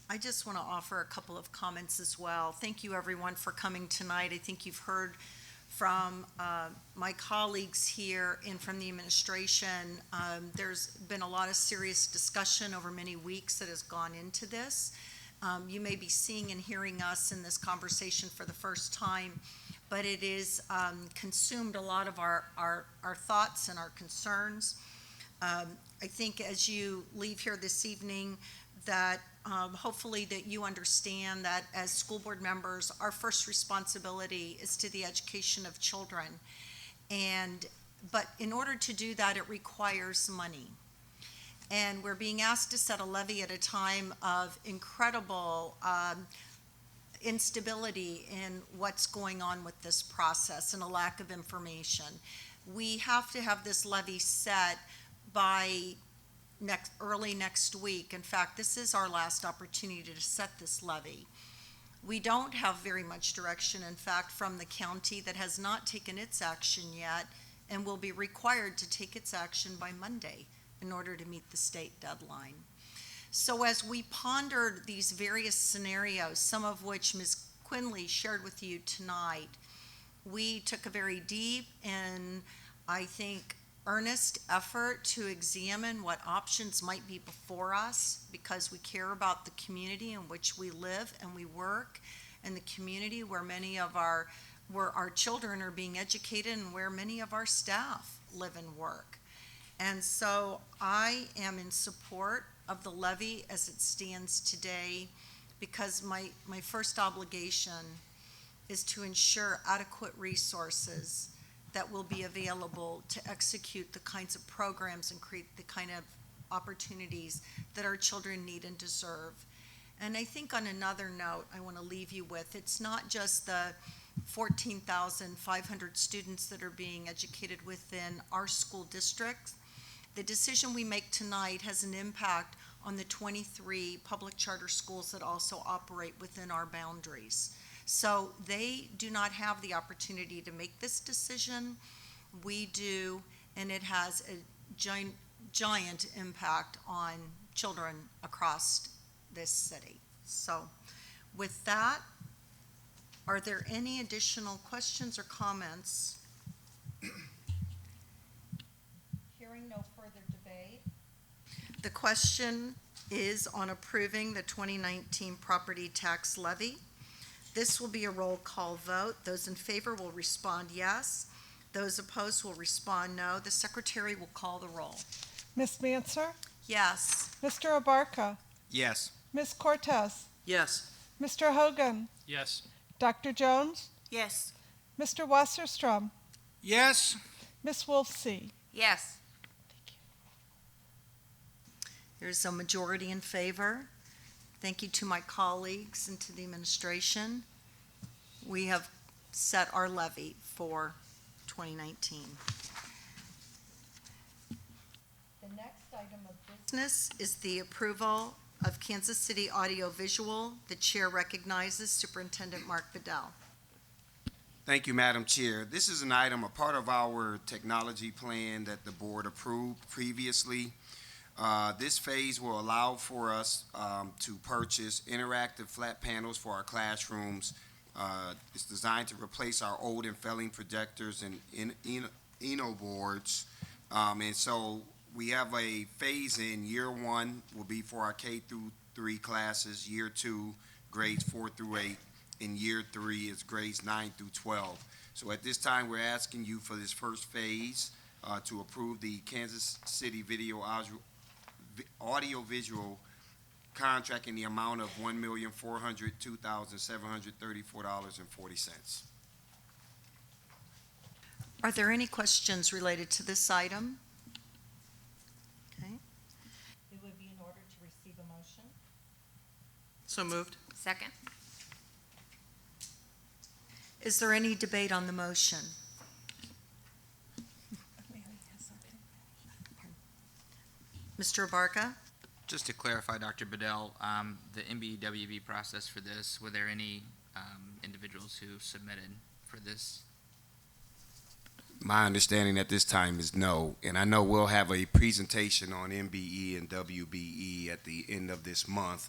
I just want to offer a couple of comments as well. Thank you, everyone, for coming tonight. I think you've heard from my colleagues here and from the administration. There's been a lot of serious discussion over many weeks that has gone into this. You may be seeing and hearing us in this conversation for the first time, but it is consumed a lot of our thoughts and our concerns. I think as you leave here this evening, that hopefully that you understand that as school board members, our first responsibility is to the education of children. But in order to do that, it requires money. And we're being asked to set a levy at a time of incredible instability in what's going on with this process and a lack of information. We have to have this levy set by early next week. In fact, this is our last opportunity to set this levy. We don't have very much direction, in fact, from the county that has not taken its action yet and will be required to take its action by Monday in order to meet the state deadline. So as we pondered these various scenarios, some of which Ms. Quinley shared with you tonight, we took a very deep and, I think, earnest effort to examine what options might be before us, because we care about the community in which we live and we work, and the community where our children are being educated and where many of our staff live and work. And so I am in support of the levy as it stands today, because my first obligation is to ensure adequate resources that will be available to execute the kinds of programs and create the kind of opportunities that our children need and deserve. And I think on another note, I want to leave you with, it's not just the 14,500 students that are being educated within our school district. The decision we make tonight has an impact on the 23 public charter schools that also operate within our boundaries. So they do not have the opportunity to make this decision. We do, and it has a giant impact on children across this city. So with that, are there any additional questions or comments? Hearing no further debate. The question is on approving the 2019 property tax levy. This will be a roll call vote. Those in favor will respond yes. Those opposed will respond no. The secretary will call the roll. Ms. Manser? Yes. Mr. Abarca? Yes. Ms. Cortez? Yes. Mr. Hogan? Yes. Dr. Jones? Yes. Mr. Wasserstrom? Yes. Ms. Wolfsey? Yes. There's a majority in favor. Thank you to my colleagues and to the administration. We have set our levy for 2019. The next item of business is the approval of Kansas City Audiovisual. The chair recognizes Superintendent Mark Bedell. Thank you, Madam Chair. This is an item, a part of our technology plan that the board approved previously. This phase will allow for us to purchase interactive flat panels for our classrooms. It's designed to replace our old and failing projectors and Eno boards. And so we have a phase in. Year 1 will be for our K through 3 classes. Year 2, grades 4 through 8. And year 3 is grades 9 through 12. So at this time, we're asking you for this first phase to approve the Kansas City Audiovisual contract in the amount of $1,402,734.40. Are there any questions related to this item? Okay. It would be in order to receive a motion. So moved. Second. Is there any debate on the motion? Mr. Abarca? Just to clarify, Dr. Bedell, the MBWB process for this, were there any individuals who submitted for this? My understanding at this time is no, and I know we'll have a presentation on MBE and WBE at the end of this month,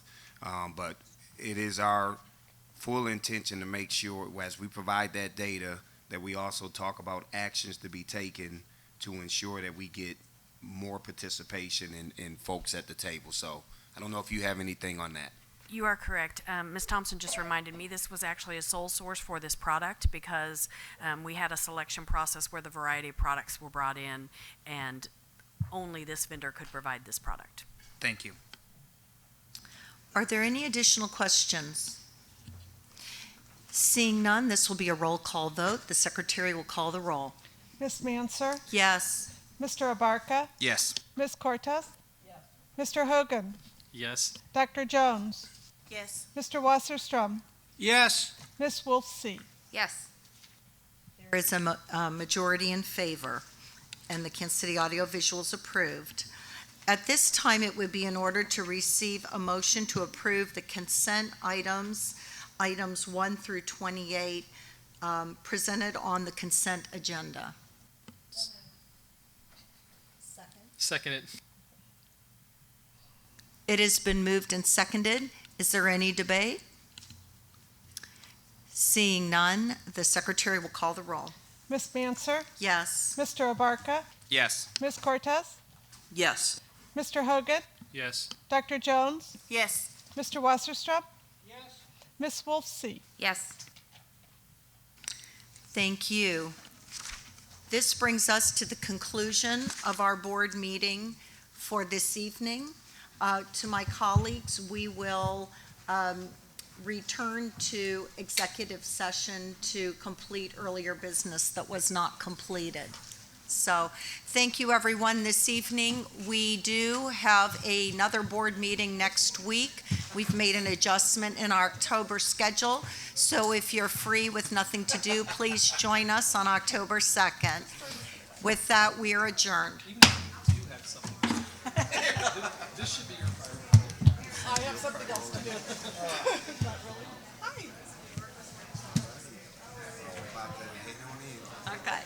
but it is our full intention to make sure as we provide that data that we also talk about actions to be taken to ensure that we get more participation in folks at the table. So I don't know if you have anything on that. You are correct. Ms. Thompson just reminded me this was actually a sole source for this product because we had a selection process where the variety of products were brought in, and only this vendor could provide this product. Thank you. Are there any additional questions? Seeing none, this will be a roll call vote. The secretary will call the roll. Ms. Manser, Yes. Mr. Abarca, Yes. Ms. Cortez, Mr. Hogan, Yes. Dr. Jones, Yes. Mr. Wasserstrom, Yes. Ms. Wolf-C. Yes. There is a majority in favor, and the Kansas City Audiovisual is approved. At this time, it would be in order to receive a motion to approve the consent items 1 through 28, presented on the consent agenda. Seconded. It has been moved and seconded. Is there any debate? Seeing none, the secretary will call the roll. Ms. Manser, Yes. Mr. Abarca, Yes. Ms. Cortez, Yes. Mr. Hogan, Yes. Dr. Jones, Yes. Mr. Wasserstrom, Ms. Wolf-C. Yes. Thank you. This brings us to the conclusion of our board meeting for this evening. To my colleagues, we will return to executive session to complete earlier business that was not completed. So, thank you, everyone. This evening, we do have another board meeting next week. We've made an adjustment in our October schedule, so if you're free with nothing to do, please join us on October 2nd. With that, we are adjourned. This should be your I have something else to do. Okay.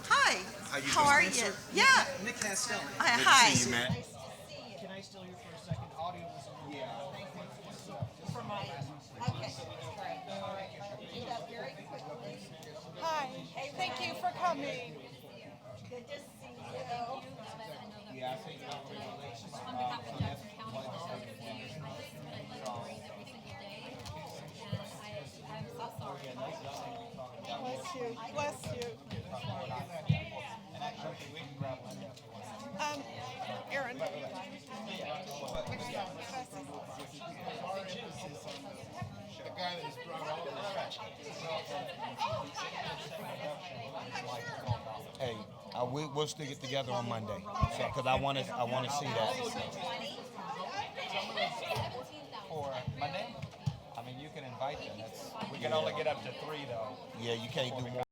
Hi. How are you? Yeah. Nick Castelli. Hi. See you, Matt. Can I steal you for a second? Audio was on. Yeah. For my, okay. Hi, thank you for coming. Good to see you. Yeah, I think On behalf of Jackson County, I'm so sorry. Bless you, bless you. Aaron. The guy that has brought all this. Hey, we'll stick it together on Monday, so because I want to see that. For Monday? I mean, you can invite them. We can only get up to 3, though. Yeah, you can't do more.